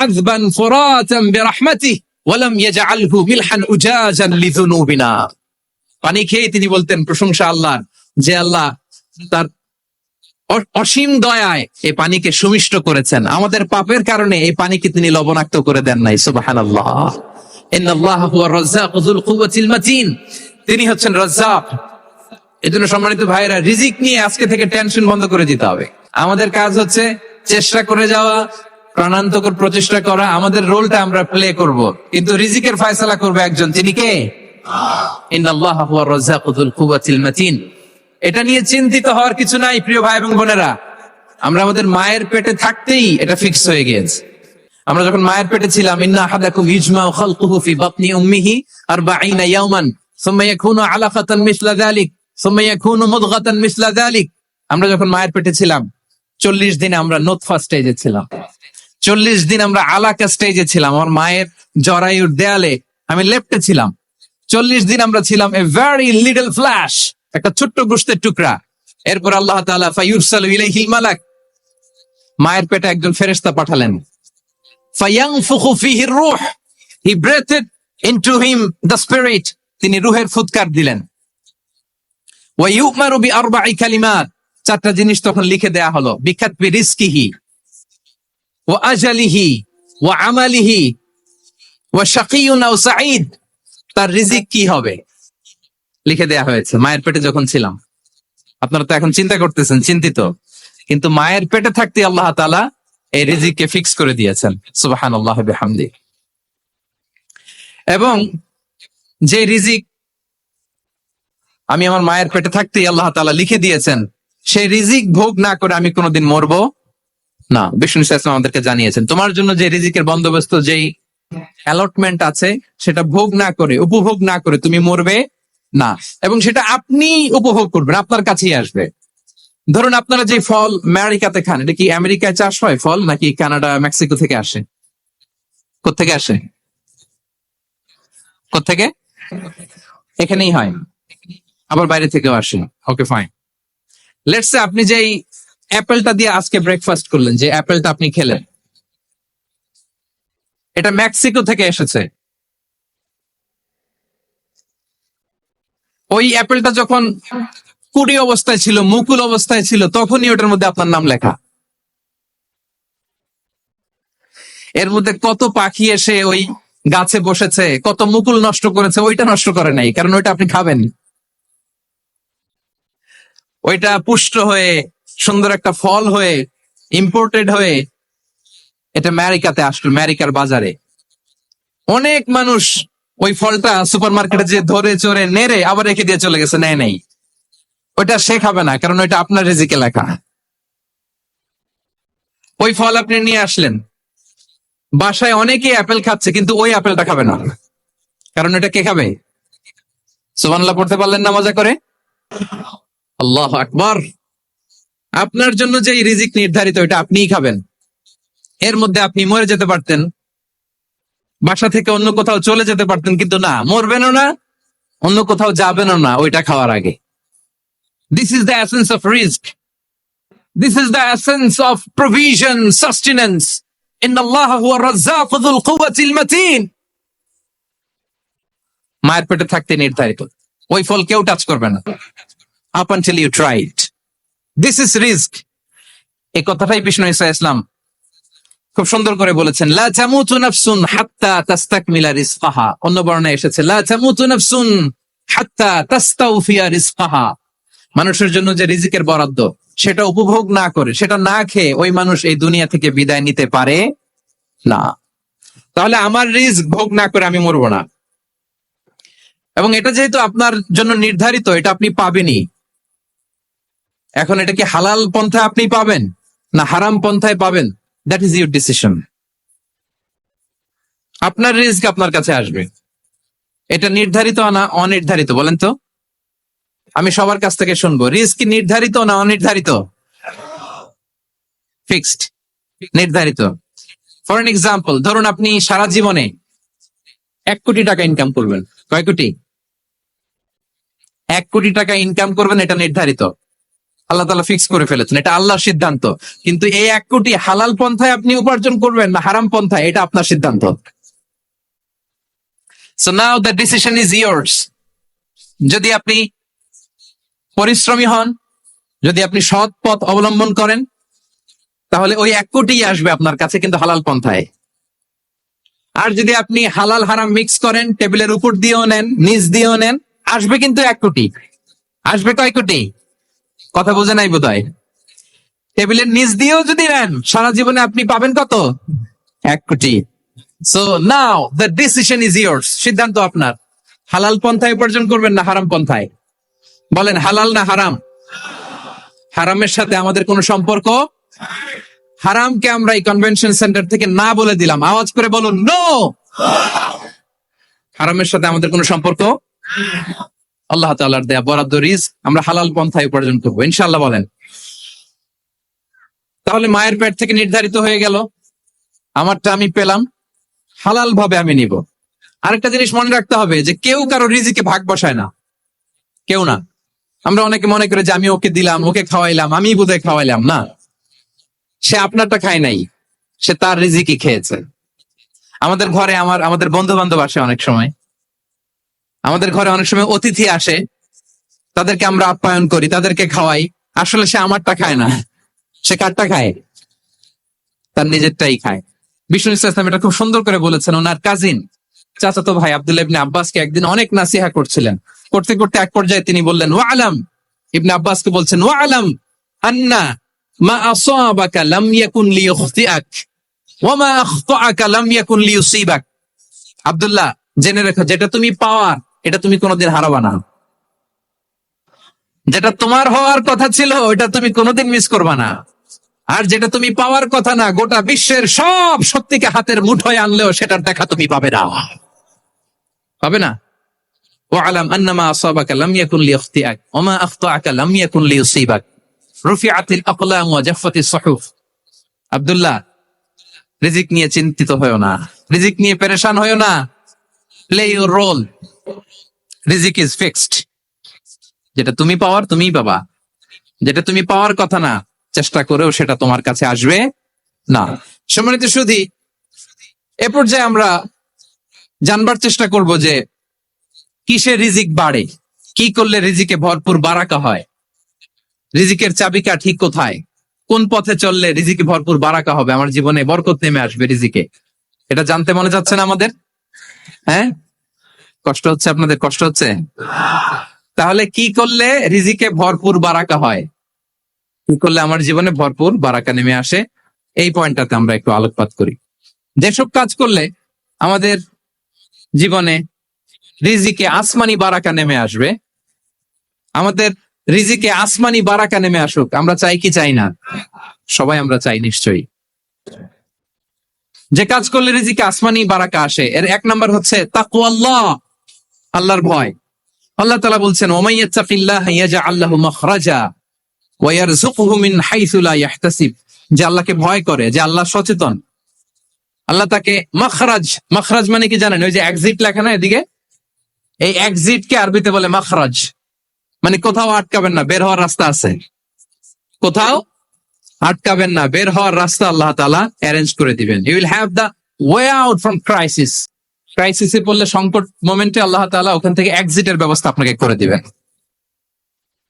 [SPEAKER 1] আযবান ফুরাতান বিরাহমাতিহি ওয়া লাম ইয়াজআলহু মিলহান উজাজান লিযুনুবিনা। পানি খেয়েই তিনি বলতেন প্রশংসা আল্লাহর, যে আল্লাহ তার অসীম দয়ায় এই পানিকে সুমিষ্ট করেছেন, আমাদের পাপের কারণে এই পানিকে তিনি লবণাক্ত করে দেন নাই। সুবহানাল্লাহ। ইন্নাল্লাহা হুয়া রাজ্জাকু যুল কুওয়াতিল মাতিন। তিনি হচ্ছেন রাজ্জাক। এজন্য সম্মানিত ভাইরা, রিজিক নিয়ে আজকে থেকে টেনশন বন্ধ করে দিতে হবে। আমাদের কাজ হচ্ছে চেষ্টা করে যাওয়া, প্রাণান্তকর প্রচেষ্টা করা, আমাদের রোলটা আমরা প্লে করব, কিন্তু রিজিকের ফয়সালা করবে একজন, তিনি কে? ইন্নাল্লাহা হুয়া রাজ্জাকু যুল কুওয়াতিল মাতিন। এটা নিয়ে চিন্তিত হওয়ার কিছু নাই প্রিয় ভাই এবং বোনেরা। আমরা আমাদের মায়ের পেটে থাকতেই এটা ফিক্স হয়ে গিয়েছে। আমরা যখন মায়ের পেটে ছিলাম, ইন্না আহাদাকুম ইজমাউ খালকুহু ফি বাতনি উম্মিহি 40 ইয়াওমান সুম্মা ইয়াকুনু আলাকাতান মিসলা যালিক সুম্মা ইয়াকুনু মুদগাতান মিসলা যালিক। আমরা যখন মায়ের পেটে ছিলাম 40 দিন আমরা নুতফা স্টেজে ছিলাম, 40 দিন আমরা আলাকা স্টেজে ছিলাম। আমার মায়ের জরায়ুর দেয়ালে আমি লেপ্টে ছিলাম। 40 দিন আমরা ছিলাম এ ভেরি লিটল ফ্ল্যাশ, একটা ছোট্ট গোশতের টুকরা। এরপর আল্লাহ তাআলা ফায়ুরসালু ইলাইহিল মালাক, মায়ের পেটে একজন ফেরেশতা পাঠালেন। ফায়ানফুখু ফিহির রূহ, he breathed into him the spirit, তিনি রূহের ফুৎকার দিলেন। ওয়া ইউমারু বিআরবা'i কালিমাত, চারটা জিনিস তখন লিখে দেয়া হলো। বিকাতবি রিজকিহি ওয়া আজালিহি ওয়া আমালিহি ওয়া শাকিয়ুন আও সাঈদ, তার রিজিক কি হবে লিখে দেয়া হয়েছে মায়ের পেটে যখন ছিলাম। আপনারা তো এখন চিন্তা করতেছেন, চিন্তিত, কিন্তু মায়ের পেটে থাকতে আল্লাহ তাআলা এই রিজিককে ফিক্স করে দিয়েছেন। সুবহানাল্লাহি ওয়া বিহামদিহি। এবং যে রিজিক আমি আমার মায়ের পেটে থাকতেই আল্লাহ তাআলা লিখে দিয়েছেন, সেই রিজিক ভোগ না করে আমি কোনোদিন মরবো না। বিষ্ণু ইসলাম আমাদেরকে জানিয়েছেন, তোমার জন্য যে রিজিকের বন্দোবস্ত, যেই অ্যালটমেন্ট আছে, সেটা ভোগ না করে, উপভোগ না করে তুমি মরবে না। এবং সেটা আপনি উপভোগ করবেন, আপনার কাছেই আসবে। ধরুন আপনারা যে ফল আমেরিকাতে খান, এটা কি আমেরিকায় চাষ হয় ফল, নাকি কানাডা মেক্সিকো থেকে আসে? কোত্থেকে আসে? কোত্থেকে? এখানেই হয়, আবার বাইরে থেকেও আসে। Okay fine. লেটস সে আপনি যেই অ্যাপেলটা দিয়ে আজকে ব্রেকফাস্ট করলেন, যে অ্যাপেলটা আপনি খেলেন, এটা মেক্সিকো থেকে এসেছে। ওই অ্যাপেলটা যখন কুড়ি অবস্থায় ছিল, মুকুল অবস্থায় ছিল, তখনই ওটার মধ্যে আপনার নাম লেখা। এর মধ্যে কত পাখি এসে ওই গাছে বসেছে, কত মুকুল নষ্ট করেছে, ওইটা নষ্ট করে নাই, কারণ ওইটা আপনি খাবেন। ওইটা পুষ্ট হয়ে সুন্দর একটা ফল হয়ে ইম্পোর্টেড হয়ে এটা আমেরিকাতে আসলো, আমেরিকার বাজারে। অনেক মানুষ ওই ফলটা সুপার মার্কেটে যে ধরে চড়ে নেড়ে আবার রেখে দিয়ে চলে গেছে, নেয় নেই। ওইটা সে খাবে না, কারণ ওইটা আপনার রিজিকে লেখা। ওই ফল আপনি নিয়ে আসলেন, বাসায় অনেকে অ্যাপেল খাচ্ছে, কিন্তু ওই অ্যাপেলটা খাবে না, কারণ এটা কে খাবে? সুবহানাল্লাহ পড়তে পারলেন না মজা করে? আল্লাহু আকবার। আপনার জন্য যে রিজিক নির্ধারিত, এটা আপনিই খাবেন। এর মধ্যে আপনি মরে যেতে পারতেন, বাসা থেকে অন্য কোথাও চলে যেতে পারতেন, কিন্তু না, মরবেনও না, অন্য কোথাও যাবেনও না ওইটা খাওয়ার আগে। This is the essence of risk. This is the essence of provision, sustenance. Inna Allah huwa ar-razzaq dhul quwwati al-matin. মায়ের পেটে থাকতে নির্ধারিত, ওই ফল কেউ টাচ করবে না up until you try it. This is risk. এই কথাটাই বিষ্ণু ঈসা ইসলাম খুব সুন্দর করে বলেছেন, লা তামুতু নাফসুন হাত্তা তাস্তাকমিলা রিজকাহা। অন্য বর্ণনায় এসেছে লা তামুতু নাফসুন হাত্তা তাস্তাউফিয়া রিজকাহা। মানুষের জন্য যে রিজিকের বরাদ্দ, সেটা উপভোগ না করে, সেটা না খেয়ে ওই মানুষ এই দুনিয়া থেকে বিদায় নিতে পারে না। তাহলে আমার রিস্ক ভোগ না করে আমি মরবো না, এবং এটা যেহেতু আপনার জন্য নির্ধারিত, এটা আপনি পাবেনই। এখন এটা কি হালাল পন্থায় আপনি পাবেন না হারাম পন্থায় পাবেন, দ্যাট ইজ ইউর ডিসিশন। আপনার রিস্ক আপনার কাছে আসবে, এটা নির্ধারিত না অনির্ধারিত বলেন তো? আমি সবার কাছ থেকে শুনবো, রিস্ক কি নির্ধারিত না অনির্ধারিত? ফিক্সড, নির্ধারিত। ফর এন এক্সাম্পল, ধরুন আপনি সারা জীবনে 1 কোটি টাকা ইনকাম করবেন। কয় কোটি? 1 কোটি টাকা ইনকাম করবেন, এটা নির্ধারিত, আল্লাহ তাআলা ফিক্স করে ফেলেছেন, এটা আল্লাহর সিদ্ধান্ত। কিন্তু এই 1 কোটি হালাল পন্থায় আপনি উপার্জন করবেন না হারাম পন্থায়, এটা আপনার সিদ্ধান্ত। So now the decision is yours. যদি আপনি পরিশ্রমী হন, যদি আপনি সৎ পথ অবলম্বন করেন, তাহলে ওই 1 কোটি আসবে আপনার কাছে, কিন্তু হালাল পন্থায়। আর যদি আপনি হালাল হারাম মিক্স করেন, টেবিলের উপর দিয়েও নেন নিচ দিয়েও নেন, আসবে কিন্তু 1 কোটি। আসবে কয় কোটি? কথা বোঝে নাই বোধহয়। টেবিলের নিচ দিয়েও যদি নেন, সারা জীবনে আপনি পাবেন কত? 1 কোটি। So now the decision is years. সিদ্ধান্ত আপনার, হালাল পন্থায় উপার্জন করবেন না হারাম পন্থায়। বলেন হালাল না হারাম? হারামের সাথে আমাদের কোনো সম্পর্ক? হারামকে আমরা এই কনভেনশন সেন্টার থেকে না বলে দিলাম, আওয়াজ করে বলুন নো। হারামের সাথে আমাদের কোনো সম্পর্ক? আল্লাহ তাআলার দেয়া বরাদ্দ রিজক আমরা হালাল পন্থায় উপার্জন করবো ইনশাআল্লাহ। বলেন। তাহলে মায়ের পেট থেকে নির্ধারিত হয়ে গেল, আমারটা আমি পেলাম, হালাল ভাবে আমি নিব। আরেকটা জিনিস মনে রাখতে হবে যে কেউ কারো রিজিকে ভাগ বসায় না, কেউ না। আমরা অনেকে মনে করে যে আমি ওকে দিলাম, ওকে খাওয়াইলাম, আমি বোধহয় খাওয়াইলাম। না, সে আপনারটা খায় নাই, সে তার রিজিকই খেয়েছে। আমাদের ঘরে আমাদের বন্ধু বান্ধব আসে, অনেক সময় আমাদের ঘরে অনেক সময় অতিথি আসে, তাদেরকে আমরা আপ্যায়ন করি, তাদেরকে খাওয়াই। আসলে সে আমারটা খায় না, সে কারটা খায়? তার নিজেরটাই খায়। বিষ্ণু ইসলাম এটা খুব সুন্দর করে বলেছেন। ওনার কাজিন চাচাতো ভাই আব্দুল্লাহ ইবনে আব্বাসকে একদিন অনেক নাসিহা করছিলেন। করতে করতে এক পর্যায়ে তিনি বললেন, ওয়া আলাম, ইবনে আব্বাসকে বলছেন, ওয়া আলাম আন্না মা আসাবাকা লাম ইয়াকুন লিইখতিআক ওয়া মা আখতাআকা লাম ইয়াকুন লিইউসিবাক। আব্দুল্লাহ, জেনে রেখো, যেটা তুমি পাওয়ার এটা তুমি কোনোদিন হারাবা না। যেটা তোমার হওয়ার কথা ছিল ওটা তুমি কোনোদিন মিস করবা না। আর যেটা তুমি পাওয়ার কথা না, গোটা বিশ্বের সব শক্তিকে হাতের মুঠোয় আনলেও সেটার দেখা তুমি পাবে না, পাবে না। ওয়ালাম আন্নামা আসাবাকা লাম ইয়াকুন লিইখতিআক ওয়া মা আখতাআকা লাম ইয়াকুন লিইউসিবাক রুফিআতিল আকলাম ওয়া জাফফাতিস সুহুফ। আব্দুল্লাহ, রিজিক নিয়ে চিন্তিত হয়ো না, রিজিক নিয়ে পেরেশান হয়ো না। প্লে ইউর রোল, রিজিক ইজ ফিক্সড। যেটা তুমি পাওয়ার তুমিই পাবা, যেটা তুমি পাওয়ার কথা না, চেষ্টা করেও সেটা তোমার কাছে আসবে না। সম্মানিত সুধী, এ পর্যায়ে আমরা জানবার চেষ্টা করব যে কিসে রিজিক বাড়ে, কি করলে রিজিকে ভরপুর বারাকা হয়, রিজিকের চাবিকা ঠিক কোথায়, কোন পথে চললে রিজিকে ভরপুর বারাকা হবে, আমার জীবনে বরকত নেমে আসবে রিজিকে। এটা জানতে মনে যাচ্ছে না আমাদের? হ্যাঁ, কষ্ট হচ্ছে আপনাদের? কষ্ট হচ্ছে? তাহলে কি করলে রিজিকে ভরপুর বারাকা হয়, কি করলে আমার জীবনে ভরপুর বারাকা নেমে আসে, এই পয়েন্টটাতে আমরা একটু আলোকপাত করি। যেসব কাজ করলে আমাদের জীবনে রিজিকে আসমানি বারাকা নেমে আসবে, আমাদের রিজিকে আসমানি বারাকা নেমে আসুক, আমরা চাই কি চাই না? সবাই আমরা চাই নিশ্চয়ই। যে কাজ করলে রিজিকে আসমানি বারাকা আসে, এর 1 নাম্বার হচ্ছে তাকওয়াল্লাহ, আল্লাহর ভয়। আল্লাহ তাআলা বলছেন, ওমাই ইয়াত্তাকিল্লাহা ইয়াজআল লাহু মাখরাজা ওয়া ইয়ারযুকহু মিন হাইসু লা ইয়াহতাসিব। যে আল্লাহকে ভয় করে, যে আল্লাহ সচেতন, আল্লাহ তাকে মাখরাজ, মাখরাজ মানে কি জানেন? ওই যে এক্সিট লেখা না এদিকে, এই এক্সিট কে আরবিতে বলে মাখরাজ, মানে কোথাও আটকাবেন না, বের হওয়ার রাস্তা আছে, কোথাও আটকাবেন না, বের হওয়ার রাস্তা আল্লাহ তাআলা অ্যারেঞ্জ করে দিবেন। You will have the way out from crisis. ক্রাইসিসে পড়লে, সংকট মোমেন্টে আল্লাহ তাআলা ওখান থেকে এক্সিটের ব্যবস্থা আপনাকে করে দিবেন।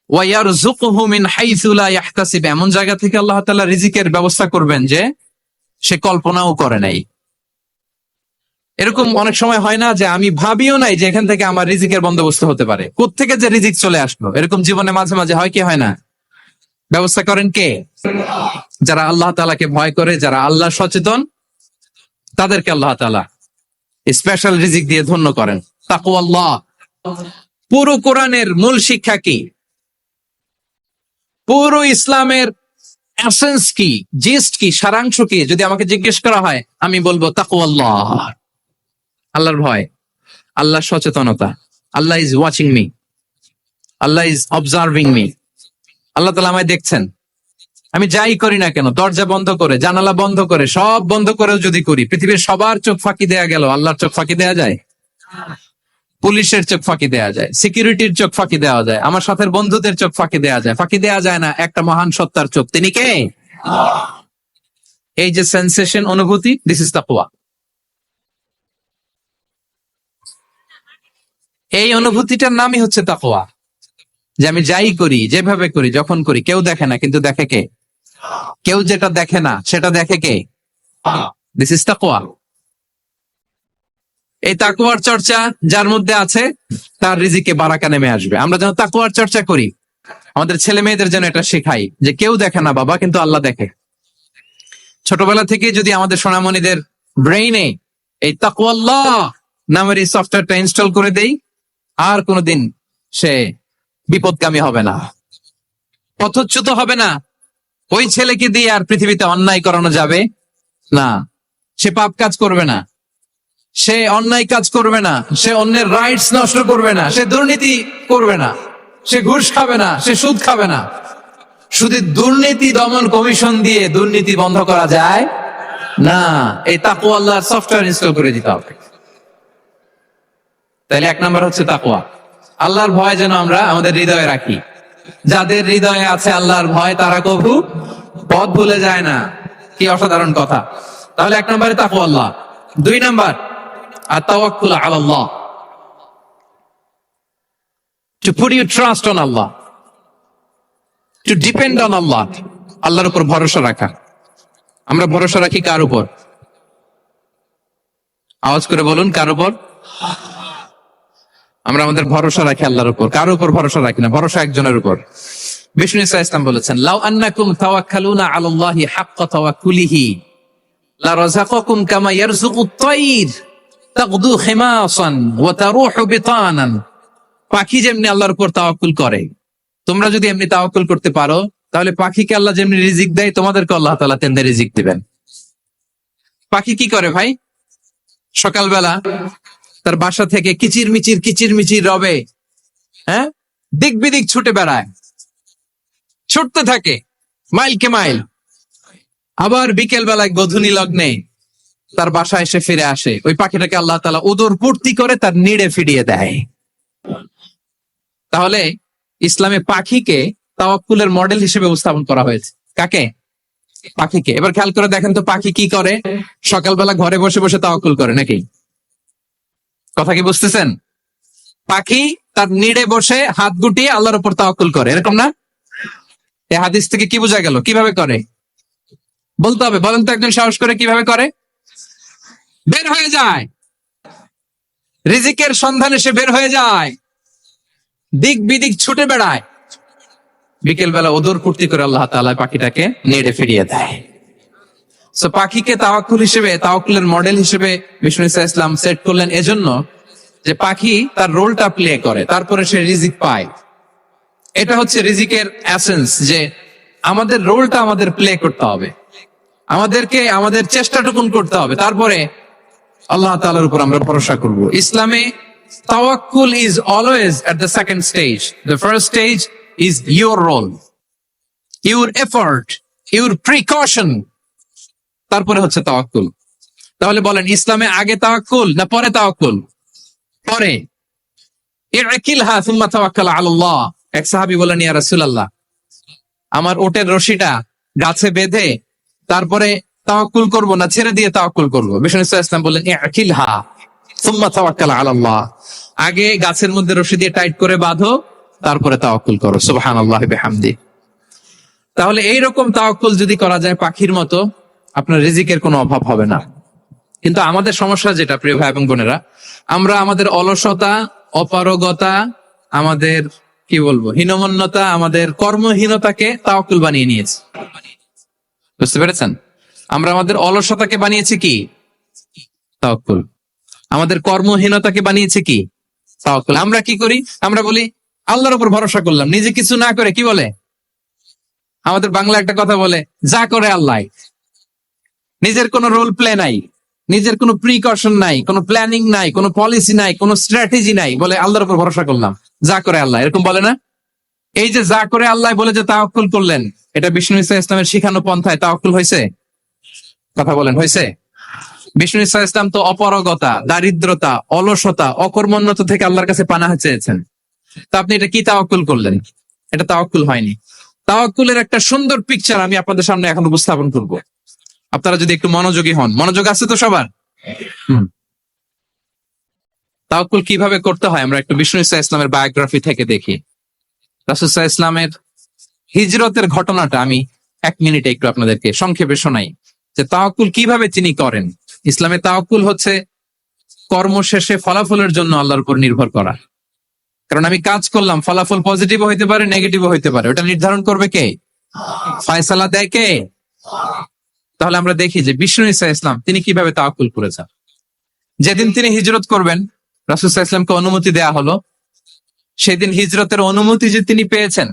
[SPEAKER 1] ওয়ায়ারযুকুহু মিন হাইসু লা ইয়াহতাসিব, এমন জায়গা থেকে আল্লাহ তাআলা রিজিকের ব্যবস্থা করবেন যে সে কল্পনাও করে নাই। এরকম অনেক সময় হয় না যে আমি ভাবিও নাই যে এখান থেকে আমার রিজিকের বন্দোবস্ত হতে পারে, কোত্থেকে যে রিজিক চলে আসলো। এরকম জীবনে মাঝে মাঝে হয় কি হয় না? ব্যবস্থা করেন কে? যারা আল্লাহ তাআলাকে ভয় করে, যারা আল্লাহ সচেতন, তাদেরকে আল্লাহ তাআলা স্পেশাল রিজিক দিয়ে ধন্য করেন। তাকওয়াল্লাহ। পুরো কোরআনের মূল শিক্ষা কি? পুরো ইসলামের এসেন্স কি, জিস্ট কি, সারাংশ কি যদি আমাকে জিজ্ঞেস করা হয়, আমি বলবো তাকওয়াল্লাহ, আল্লাহর ভয়, আল্লাহর সচেতনতা। Allah is watching me, Allah is observing me. আল্লাহ তাআলা আমায় দেখছেন। আমি যাই করি না কেন, দরজা বন্ধ করে, জানালা বন্ধ করে, সব বন্ধ করেও যদি করি, পৃথিবীর সবার চোখ ফাঁকি দেয়া গেল, আল্লাহর চোখ ফাঁকি দেয়া যায়? পুলিশের চোখ ফাঁকি দেয়া যায়, সিকিউরিটির চোখ ফাঁকি দেওয়া যায়, আমার সাথে বন্ধুদের চোখ ফাঁকি দেয়া যায়, ফাঁকি দেয়া যায় না একটা মহান সত্তার চোখ। তিনি কে? এই যে সেন্সেশন, অনুভূতি, দিস ইজ তাকওয়া। এই অনুভূতিটার নামই হচ্ছে তাকওয়া। যে আমি যাই করি, যেভাবে করি, যখন করি, কেউ দেখে না, কিন্তু দেখে কে? কেউ যেটা দেখে না সেটা দেখে কে? দিস ইজ তাকওয়া। এই তাকওয়ার চর্চা যার মধ্যে আছে, তার রিজিকে বারাকা নেমে আসবে। আমরা যেন তাকওয়ার চর্চা করি, আমাদের ছেলে মেয়েদের যেন এটা শেখাই যে কেউ দেখে না বাবা, কিন্তু আল্লাহ দেখে। ছোটবেলা থেকে যদি আমাদের সোনামণিদের ব্রেইনে এই তাকওয়াল্লাহ নামের এই সফটওয়্যারটা ইনস্টল করে দেই, আর কোনোদিন সে বিপদগামী হবে না, পথচ্যুত হবে না। ওই ছেলেকে দিয়ে আর পৃথিবীতে অন্যায় করানো যাবে না। সে পাপ কাজ করবে না, সে অন্যায় কাজ করবে না, সে অন্যের রাইটস নষ্ট করবে না, সে দুর্নীতি করবে না, সে ঘুষ খাবে না, সে সুদ খাবে না। শুধু দুর্নীতি দমন কমিশন দিয়ে দুর্নীতি বন্ধ করা যায় না। এই তাকওয়া আল্লাহর সফটওয়্যার ইনস্টল করে দিতে হবে। তাহলে এক নাম্বার হচ্ছে তাকওয়া। আল্লাহর ভয় যেন আমরা আমাদের হৃদয়ে রাখি। যাদের হৃদয়ে আছে আল্লাহর ভয়, তারা কভু পথ ভুলে যায় না। কি অসাধারণ কথা! তাহলে এক নম্বরে তাকওয়া আল্লাহ। দুই number আত-তাওয়াক্কুল আলাল্লাহ, to put your trust on Allah, to depend on Allah, আল্লাহর উপর ভরসা রাখা। আমরা ভরসা রাখি কার উপর? আওয়াজ করে বলুন, কার উপর? আমরা আমাদের ভরসা রাখি আল্লাহর উপর, কার উপর ভরসা রাখি না। ভরসা একজনের উপর। বিষ্ণু ইসা ইসলাম বলেছেন, লাউ আন্নাকুম তাওয়াক্কালুনা আলাল্লাহি হাক্কা তাওয়াক্কুলিহি লা রাযাকাকুম কামা ইয়ারযুকুত তায়র তাগদু খিমাসান ওয়া তারুহু বিতানান। পাখি যেমনি আল্লাহর উপর তাওয়াক্কুল করে, তোমরা যদি এমনি তাওয়াক্কুল করতে পারো, তাহলে পাখিকে আল্লাহ যেমনি রিজিক দেয়, তোমাদেরকে আল্লাহ তাআলা তেমনি রিজিক দিবেন। পাখি কি করে ভাই? সকালবেলা তার বাসা থেকে কিচির মিচির রবে, হ্যাঁ, দিক বিদিক ছুটে বেড়ায়, ছুটতে থাকে মাইলকে মাইল। আবার বিকেল বেলায় গধূলি লগ্নে তার বাসায় এসে ফিরে আসে। ওই পাখিটাকে আল্লাহ তাআলা উদর পূর্তি করে তার নিড়ে ফিরিয়ে দেয়। তাহলে ইসলামে পাখিকে তাওয়াক্কুলের মডেল হিসেবে উপস্থাপন করা হয়েছে। কাকে? পাখিকে। এবার খেয়াল করে দেখেন তো, পাখি কি করে? সকালবেলা ঘরে বসে বসে তাওয়াক্কুল করে নাকি? কথা কি বুঝতেছেন? পাখি তার নিড়ে বসে হাত গুটিয়ে আল্লাহর উপর তাওয়াক্কুল করে, এরকম না? এই হাদিস থেকে কি বোঝা গেল? কিভাবে করে বলতে হবে, বলেন তো একজন সাহস করে, কিভাবে করে? বের হয়ে যায়, রিজিকের সন্ধানে সে বের হয়ে যায়, দিক বিদিক ছুটে বেড়ায়। বিকেল বেলা ওদর পূর্তি করে আল্লাহ তাআলা পাখিটাকে নেড়ে ফিরিয়ে দেয়। সো পাখিকে তাওয়াক্কুল হিসেবে, তাওয়াক্কুলের মডেল হিসেবে বিষ্ণু ইসা ইসলাম সেট করলেন এজন্য যে পাখি তার রোলটা প্লে করে, তারপরে সে রিজিক পায়। এটা হচ্ছে রিজিকের এসেন্স, যে আমাদের রোলটা আমাদের প্লে করতে হবে, আমাদেরকে আমাদের চেষ্টাটুকুন করতে হবে, তারপরে আল্লাহ তাআলার উপর আমরা ভরসা করব। ইসলামে তাওয়াক্কুল is always at the second stage. The first stage is your role, your effort, your precaution, তারপরে হচ্ছে তাওয়াক্কুল। তাহলে বলেন, ইসলামে আগে তাওয়াক্কুল না পরে তাওয়াক্কুল? পরে। ইরকিলহা সুম্মা তাওয়াক্কাল আলাল্লাহ। এক সাহাবী বলেন, ইয়া রাসূলুল্লাহ, আমার ওটের রশিটা গাছে বেঁধে তারপরে তাওয়াক্কুল করব না ছেড়ে দিয়ে তাওয়াক্কুল করব? বিষ্ণু ইসলাম বললেন ইআকিলহা সুম্মা তাওয়াক্কাল আলাল্লাহ, আগে গাছের মধ্যে রশি দিয়ে টাইট করে বাঁধো, তারপরে তাওয়াক্কুল করো। সুবহানাল্লাহি বিহামদি। তাহলে এইরকম তাওয়াক্কুল যদি করা যায় পাখির মতো, আপনার রিজিকের কোনো অভাব হবে না। কিন্তু আমাদের সমস্যা যেটা, প্রিয় ভাই এবং বোনেরা, আমরা আমাদের অলসতা, অপারগতা, আমাদের কি বলবো হীনমন্যতা, আমাদের কর্মহীনতাকে তাওয়াক্কুল বানিয়ে নিয়েছি। বুঝতে পেরেছেন? আমরা আমাদের অলসতাকে বানিয়েছি কি? তাওয়াক্কুল। আমাদের কর্মহীনতাকে বানিয়েছে কি? তাওয়াক্কুল। আমরা কি করি? আমরা বলি আল্লাহর উপর ভরসা করলাম, নিজে কিছু না করে। কি বলে আমাদের বাংলা একটা কথা বলে, যা করে আল্লাহ। নিজের কোনো রোল প্লে নাই, নিজের কোনো প্রিকশন নাই, কোনো প্ল্যানিং নাই, কোনো পলিসি নাই, কোনো স্ট্র্যাটেজি নাই, বলে আল্লাহর উপর ভরসা করলাম, যা করে আল্লাহ। এরকম বলে না? এই যে যা করে আল্লাহ বলে যে তাওয়াক্কুল করলেন, এটা বিষ্ণু ইসলামের শিখানো পন্থায় তাওয়াক্কুল হয়েছে? কথা বলেন, হয়েছে? বিষ্ণু ইসলাম তো অপারগতা, দারিদ্রতা, অলসতা, অকর্মণ্যতা থেকে আল্লাহর কাছে পানাহ চেয়েছেন। তা আপনি এটা কি তাওয়াক্কুল করলেন? এটা তাওয়াক্কুল হয়নি। তাওয়াক্কুলের একটা সুন্দর পিকচার আমি আপনাদের সামনে এখন উপস্থাপন করব, আপনারা যদি একটু মনোযোগী হন। মনোযোগ আছে তো সবার? তাওয়াক্কুল কিভাবে করতে হয় আমরা একটু বিষ্ণু ইসলামের বায়োগ্রাফি থেকে দেখি। রাসূল সাল্লাল্লাহু আলাইহি ইসলামের হিজরতের ঘটনাটা আমি 1 মিনিটে একটু আপনাদেরকে সংক্ষেপে শোনাই, যে তাওয়াক্কুল কিভাবে তিনি করেন। ইসলামে তাওয়াক্কুল হচ্ছে কর্ম শেষে ফলাফলের জন্য আল্লাহর উপর নির্ভর করা। কারণ আমি কাজ করলাম, ফলাফল পজিটিভ হইতে পারে, নেগেটিভ হইতে পারে, ওটা নির্ধারণ করবে কে? ফয়সালা দেয় কে? তাহলে আমরা দেখি যে বিষ্ণু ইসলাম তিনি কিভাবে তাওয়াক্কুল করেছেন। যেদিন তিনি হিজরত করবেন, রাসূল সাল্লাল্লাহু আলাইহি ওয়াসাল্লামকে অনুমতি দেয়া হলো, সেদিন হিজরতের অনুমতি যে তিনি পেয়েছেন,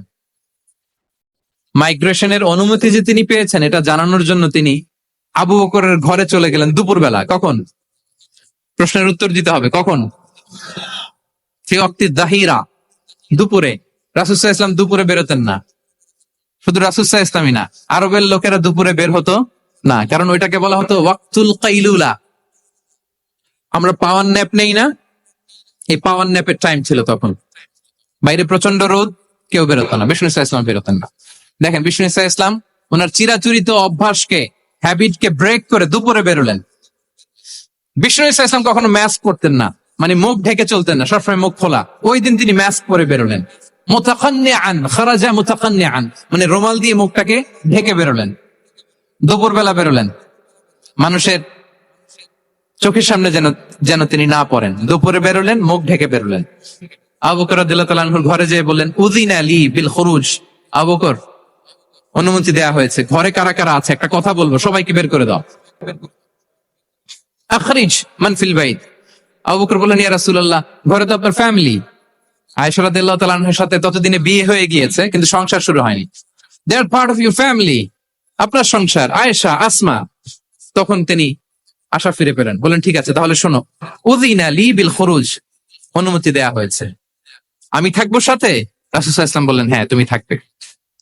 [SPEAKER 1] মাইগ্রেশনের অনুমতি যে তিনি পেয়েছেন, এটা জানানোর জন্য তিনি আবু বকরের ঘরে চলে গেলেন দুপুরবেলা। কখন? প্রশ্নের উত্তর দিতে হবে, কখন? ফি ওয়াক্তি যাহিরা, দুপুরে। রাসূল সাল্লাল্লাহু আলাইহি ওয়াসাল্লাম দুপুরে বেরোতেন না। শুধু রাসূল সাল্লাল্লাহু আলাইহি ওয়াসাল্লামই না, আরবের লোকেরা দুপুরে বের হতো না, কারণ ওইটাকে বলা হতো ওয়াক্তুল কাইলুলা। আমরা পাওয়ার ন্যাপ নেই না, এই পাওয়ার ন্যাপের টাইম ছিল তখন। বাইরে প্রচন্ড রোদ, কেউ বেরোতো না, বিষ্ণু ইসলাম বেরোতেন না। দেখেন বিষ্ণু ইসলাম ওনার চিরাচরিত অভ্যাসকে, হ্যাবিটকে ব্রেক করে দুপুরে বেরোলেন। বিষ্ণু ইসলাম কখনো ম্যাস্ক পরতেন না, মানে মুখ ঢেকে চলতেন না, সবসময় মুখ খোলা। ওই দিন তিনি ম্যাস্ক পরে বেরোলেন। মুতাকান্নিআন, খারাজা মুতাকান্নিআন, মানে রুমাল দিয়ে মুখটাকে ঢেকে বেরোলেন। দুপুরবেলা বেরোলেন, মানুষের চোখের সামনে যেন যেন তিনি না পড়েন। দুপুরে বেরোলেন, মুখ ঢেকে বেরোলেন। আবু বকর রাদিয়াল্লাহু তাআলা আনহুর ঘরে যেয়ে বললেন, উযিনা লি বিল খুরুজ। আবু বকর, অনুমতি দেয়া হয়েছে, ঘরে কারা কারা আছে একটা কথা বলবো, সবাইকে বের করে দাও। আখরিজ মান ফিল বাইত। আবু বকর বললেন, ইয়া রাসূলুল্লাহ, ঘরে তো আপনার ফ্যামিলি। আয়েশা রাদিয়াল্লাহু তাআলা আনহার সাথে ততদিনে বিয়ে হয়ে গিয়েছে, কিন্তু সংসার শুরু হয়নি। দে আর পার্ট অফ ইউর ফ্যামিলি, আপনার সংসার, আয়েশা, আসমা। তখন তিনি আশা ফিরে পেলেন, বলেন ঠিক আছে তাহলে শোনো, উযিনা লি বিল খুরুজ, অনুমতি দেয়া হয়েছে, আমি থাকবো সাথে? রাসূল সাল্লাল্লাহু আলাইহি ওয়াসাল্লাম বললেন, হ্যাঁ তুমি থাকবে।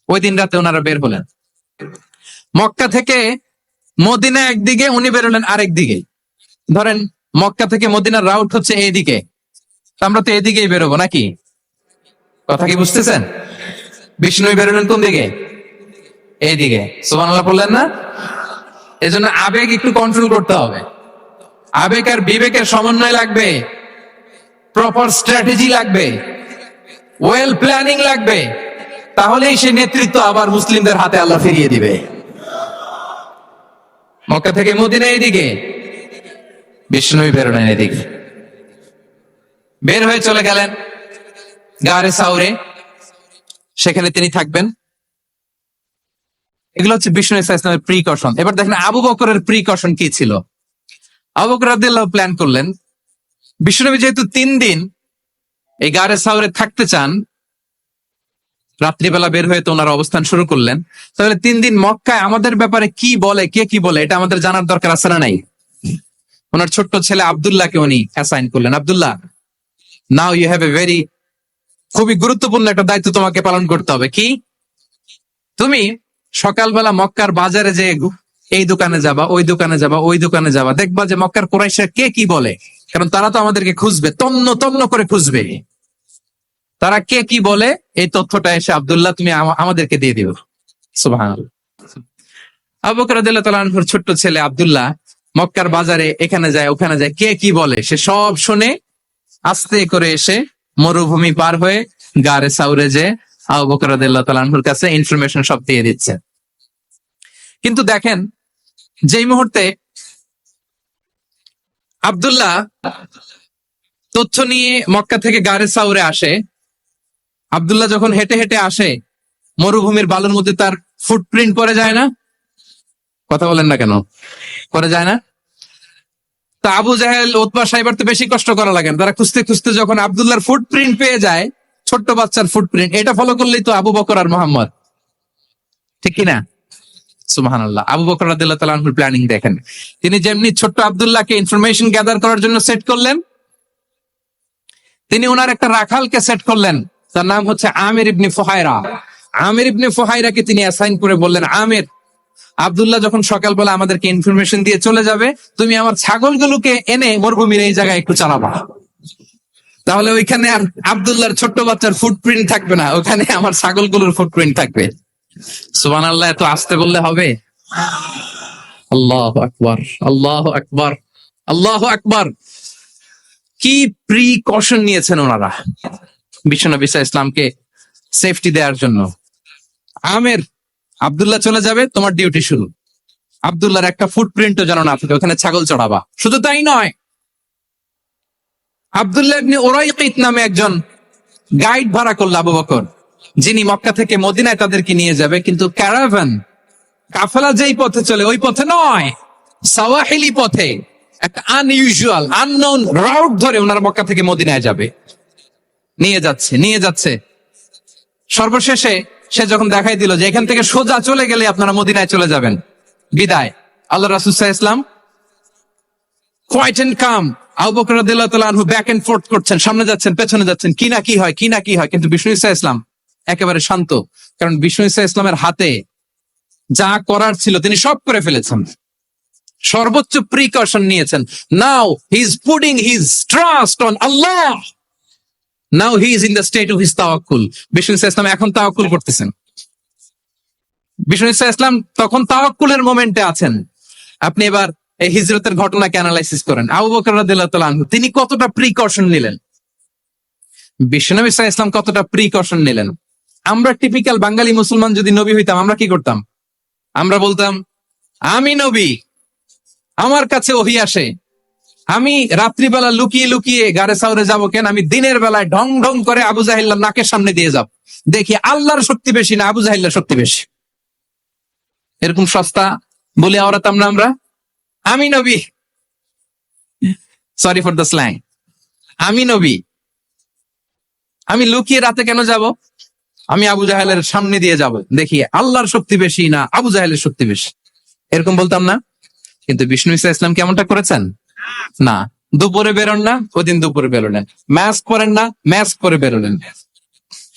[SPEAKER 1] ওই দিন রাতে ওনারা বের হলেন। মক্কা থেকে মদিনা একদিকে, উনি বেরোলেন আরেক দিকে। ধরেন মক্কা থেকে মদিনার রাউট হচ্ছে এইদিকে, আমরা তো এদিকেই বেরোবো নাকি? কথা কি বুঝতেছেন? বিষ্ণু বেরোলেন কোন দিকে? এইদিকে। সুবহানাল্লাহ বললেন না? এজন্য আবেগ একটু কন্ট্রোল করতে হবে। আবেগ আর বিবেকের সমন্বয় লাগবে, প্রপার স্ট্র্যাটেজি লাগবে, ওয়েল প্ল্যানিং লাগবে, তাহলেই সেই নেতৃত্ব আবার মুসলিমদের হাতে আল্লাহ ফিরিয়ে দিবে। মক্কা থেকে মদিনা এইদিকে, বিষ্ণু বেরোলেন এদিকে। বের হয়ে চলে গেলেন গারে সাউরে, সেখানে তিনি থাকবেন। এগুলো হচ্ছে বিষ্ণু ইসলামের প্রিকশন। এবার দেখেন আবু বকরের প্রিকশন কি ছিল। আবু বকর রাদিয়াল্লাহু প্ল্যান করলেন, বিষ্ণুনবী যেহেতু 3 দিন এই গারে সাউরে থাকতে চান, রাত্রিবেলা বের হয়ে তো ওনার অবস্থান শুরু করলেন, তাহলে 3 দিন মক্কায় আমাদের ব্যাপারে কি বলে, কে কি বলে, এটা আমাদের জানার দরকার আছে না নাই? ওনার ছোট্ট ছেলে আব্দুল্লাহকে উনি অ্যাসাইন করলেন, Abdullah, now you have a very, খুবই গুরুত্বপূর্ণ একটা দায়িত্ব তোমাকে পালন করতে হবে। কি? তুমি সকালবেলা মক্কার বাজারে যে এই দোকানে যাবা, ওই দোকানে যাবা, ওই দোকানে যাবা, দেখবা যে মক্কার কুরাইশরা কে কি বলে, কারণ তারা তো আমাদেরকে খুঁজবে, তন্ন তন্ন করে খুঁজবে। তারা কে কি বলে এই তথ্যটা এসে আব্দুল্লাহ তুমি আমাদেরকে দিয়ে দিও। সুবহানাল্লাহ। আবু বকর রাদিয়াল্লাহু তাআলা আনহুর ছোট্ট ছেলে আব্দুল্লাহ মক্কার বাজারে এখানে যায় ওখানে যায়, কে কি বলে সে সব শুনে আস্তে করে এসে মরুভূমি পার হয়ে গারে সাউরে যে আবু বকর রাদিয়াল্লাহু তাআলা আনহুর কাছে ইনফরমেশন সব দিয়ে দিচ্ছে। কিন্তু দেখেন, যেই মুহূর্তে আব্দুল্লাহ তথ্য নিয়ে মক্কা থেকে গারে সাউরে আসে, আব্দুল্লাহ যখন হেঁটে হেঁটে আসে মরুভূমির বালুর মধ্যে তার ফুটপ্রিন্ট পড়ে যায় না? কথা বলেন না কেন? পড়ে যায় না? তা আবু জাহেল উতবা সাইবার তো বেশি কষ্ট করা লাগে না, তারা খুঁজতে খুঁজতে যখন আব্দুল্লাহর ফুটপ্রিন্ট পেয়ে যায়, ছোট্ট বাচ্চার ফুটপ্রিন্ট, এটা ফলো করলেই তো আবু বকর আর মোহাম্মদ, ঠিক কিনা? সুবহানাল্লাহ। আবু বকর রাদিয়াল্লাহু তাআলা আনহুর প্ল্যানিং দেখেন, তিনি যেমনি ছোট্ট আব্দুল্লাহকে ইনফরমেশন গ্যাদার করার জন্য সেট করলেন, তিনি ওনার একটা রাখালকে সেট করলেন, তার নাম হচ্ছে আমির ইবনে ফুহায়রা। আমির ইবনে ফুহায়রাকে তিনি অ্যাসাইন করে বললেন, আমির, আব্দুল্লাহ যখন সকালবেলা আমাদেরকে ইনফরমেশন দিয়ে চলে যাবে, তুমি আমার ছাগলগুলোকে এনে মরুভূমির এই জায়গায় একটু চালাবা, তাহলে ওইখানে আর আব্দুল্লাহর ছোট্ট বাচ্চার ফুটপ্রিন্ট থাকবে না, ওখানে আমার ছাগলগুলোর ফুটপ্রিন্ট থাকবে। সুবহানাল্লাহ। এত আস্তে বললে হবে? আল্লাহু আকবার, আল্লাহু আকবার, আল্লাহু আকবার। কি প্রিকশন নিয়েছেন ওনারা বিশ্বনবী সাল্লাল্লাহু আলাইহি ইসলামকে সেফটি দেওয়ার জন্য। আমের, আব্দুল্লাহ চলে যাবে, তোমার ডিউটি শুরু, আব্দুল্লাহর একটা ফুটপ্রিন্টও যেন না থাকে, ওখানে ছাগল চড়াবা। শুধু তাই নয়, আব্দুল্লাহ ইবনে উরাইকিত নামে একজন গাইড ভাড়া করলো আবু বকর, যিনি মক্কা থেকে মদিনায় তাদেরকে নিয়ে যাবে, কিন্তু ক্যারাভান কাফেলা যেই পথে চলে ওই পথে নয়, সাওয়াহিলি পথে, একটা আনইউজুয়াল আননোন রাউট ধরে ওনারা মক্কা থেকে মদিনায় যাবে। নিয়ে যাচ্ছে সর্বশেষে সে যখন দেখাই দিল যে এখান থেকে সোজা চলে গেলে আপনারা মদিনায় চলে যাবেন, বিদায়। আল্লাহ রাসূল সাল্লাল্লাহু আলাইহি ওয়াসাল্লাম কোয়াইট এন্ড কাম, আবু বকর রাদিয়াল্লাহু তাআলা আনহু ব্যাক এন্ড ফোর্থ করছেন, সামনে যাচ্ছেন পেছনে যাচ্ছেন, কি না কি হয়, কিন্তু বিষ্ণু সাল্লাল্লাহু আলাইহি ওয়াসাল্লাম একেবারে শান্ত, কারণ বিষ্ণু সাল্লাল্লাহু আলাইহি ওয়াসাল্লামের হাতে যা করার ছিল তিনি সব করে ফেলেছেন, সর্বোচ্চ প্রিকশন নিয়েছেন। Now he is putting his trust on Allah, now he is in the state of his তাওয়াক্কুল। বিষ্ণু সাল্লাল্লাহু আলাইহি ওয়াসাল্লাম এখন তাওয়াক্কুল করতেছেন, বিষ্ণু সাল্লাল্লাহু আলাইহি ওয়াসাল্লাম তখন তাওয়াক্কুলের মোমেন্টে আছেন। আপনি এবার এই হিজরতের ঘটনাকে অ্যানালাইসিস করেন, আবু বকর রাদিয়াল্লাহু তাআলা আনহু তিনি কতটা প্রিকশন নিলেন, বিশ্বনবী সাল্লাল্লাহু আলাইহি ওয়াসাল্লাম কতটা প্রিকশন নিলেন। আমরা টিপিক্যাল বাঙালি মুসলমান যদি নবী হইতাম, আমরা কি করতাম? আমরা বলতাম, আমি নবী, আমার কাছে ওহী আসে, আমি রাত্রিবেলা লুকিয়ে লুকিয়ে গারে সাউরে যাবো কেন? আমি দিনের বেলায় ঢং ঢং করে আবু জাহিল্লার নাকের সামনে দিয়ে যাব, দেখি আল্লাহর শক্তি বেশি না আবু জাহিল্লার শক্তি বেশি। এরকম সস্তা বলে আওড়াতাম না আমরা? আমি নবী, সরি ফর দ্য স্ল্যাং, আমি নবী, আমি লুকিয়ে রাতে কেন যাব? আমি আবু জাহেলের সামনে দিয়ে যাব, দেখি আল্লাহর শক্তি বেশি না আবু জাহেলের শক্তি বেশি। এরকম বলতাম না? কিন্তু বিষ্ণু ইসা ইসলাম কেমনটা করেছেন? না, দুপুরে বেরোন না, ওদিন দুপুরে বেরোলেন, মাস্ক পরেন না, মাস্ক পরে বেরোলেন,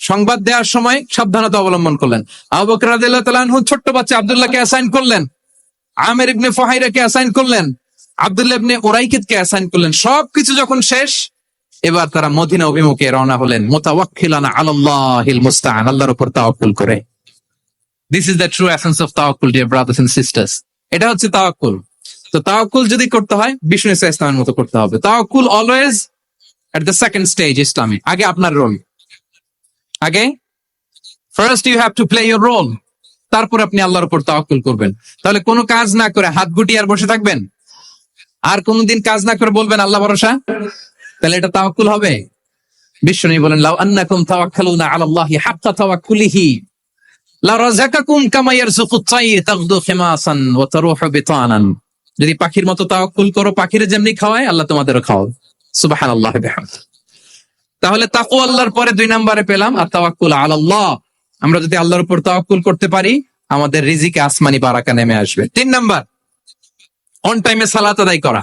[SPEAKER 1] সংবাদ দেওয়ার সময় সাবধানতা অবলম্বন করলেন। আবু বকর রাদিয়াল্লাহু তাআলা আনহু ছোট্ট বাচ্চা আব্দুল্লাহকে অ্যাসাইন করলেন, আমির ইবনে ফুহাইরাকে অ্যাসাইন করলেন, আব্দুল্লাহ ইবনে উরাইকিতকে অ্যাসাইন করলেন। সবকিছু যখন শেষ, এবার তারা মদিনা অভিমুখে রওনা হলেন, মুতাওয়াক্কিলানা আলাল্লাহিল মুস্তাআন, আল্লাহর উপর তাওয়াক্কুল করে। This is the true essence of তাওয়াক্কুল, ডিয়ার ব্রাদার্স এন্ড সিস্টার্স। এটা হচ্ছে তাওয়াক্কুল। তো তাওয়াক্কুল যদি করতে হয় বিষ্ণু ইসা ইসলামের মতো করতে হবে। তাওয়াক্কুল always at the second stage ইসলামে। আগে আপনার রোল, আগে first you have to play your role, তারপর আপনি আল্লাহর উপর তাওয়াক্কুল করবেন। তাহলে কোনো কাজ না করে হাত গুটিয়ে আর বসে থাকবেন, আর কোনদিন কাজ না করে বলবেন আল্লাহ ভরসা, তাহলে এটা তাওয়াক্কুল হবে? বিশ্বনবী বলেন, লাউ আন্নাকুম তাওয়াক্কালুনা আলাল্লাহি হাক্কা তাওয়াক্কুলিহি লারাযাকাকুম কামা ইয়ারযুকুত তায়র তাগদু খিমাসান ওয়া তারুহু বিতানান। যদি পাখির মতো তাওয়াক্কুল করো, পাখিরে যেমনি খাওয়ায় আল্লাহ তোমাদেরও খাওয়ায়। সুবহানাল্লাহি বিহামদিহি। তাহলে তাকওয়া আল্লাহর পরে 2 নম্বরে পেলাম আর তাওয়াক্কুল আলাল্লাহ। আমরা যদি আল্লাহর উপর তাওয়াক্কুল করতে পারি, আমাদের রিজিকে আসমানি বারাকা নেমে আসবে। 3 নাম্বার, অন টাইমে সালাত আদায় করা।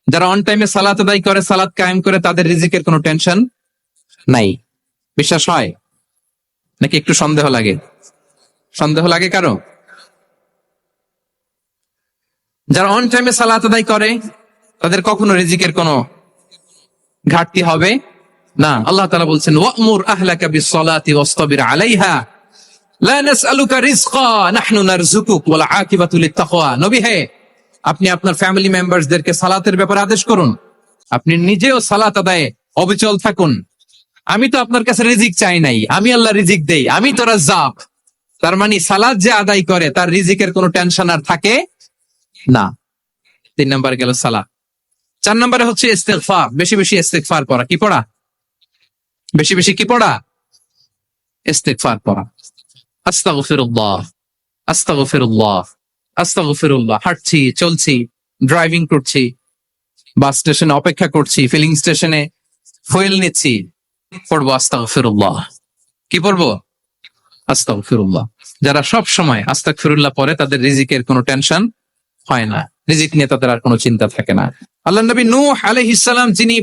[SPEAKER 1] যারা অন টাইমে সালাত আদায় করে, সালাত কায়েম করে, তাদের রিজিকের কোনো টেনশন নাই। বিশ্বাস হয় নাকি একটু সন্দেহ লাগে? সন্দেহ লাগে কারো? যারা অন টাইমে সালাত আদায় করে তাদের কখনো রিজিকের কোনো ঘাটতি হবে না। আল্লাহ তাআলা বলছেন, ওয়া'মুর আহলাকা বিস-সালাতি ওয়াসতাবির আলাইহা, লা নাসআলুকা রিজকা নাহনু নারযুকুক ওয়াল আকিবাতু লিত্তাকওয়া। নবী হে, আপনি আপনার ফ্যামিলি মেম্বারসদেরকে সালাতের ব্যাপারে আদেশ করুন, আপনি নিজেও সালাত আদায়ে অবিচল থাকুন। আমি তো আপনার কাছে রিজিক চাই নাই, আমি আল্লাহ রিজিক দেই, আমি তো রাজ্জাক। তার মানে সালাত যে আদায় করে তার রিজিকের কোনো টেনশন আর থাকে না। 3 নাম্বার গেল সালাত। 4 নম্বরে হচ্ছে ইস্তেগফার, বেশি বেশি ইস্তেগফার পড়া। কি পড়া? বেশি বেশি কি পড়া? ইস্তেগফার পড়া। আস্তাগফিরুল্লাহ, আস্তাগফিরুল্লাহ, আস্তাগফিরুল্লাহ। হাঁটছি, চলছি, ড্রাইভিং করছি, বাস স্টেশনে অপেক্ষা করছি, ফিলিং স্টেশনে ফুয়েল নিচ্ছি, পড়বো আস্তাগফিরুল্লাহ। কি পড়বো? আস্তাগফিরুল্লাহ। যারা সব সময় আস্তাগফিরুল্লাহ পড়ে তাদের রিজিকের কোনো টেনশন হয় না, রিজিক নিয়ে তাদের আর কোনো চিন্তা থাকে না। আল্লাহ নবী নূহ আলাইহিস সালাম, যিনি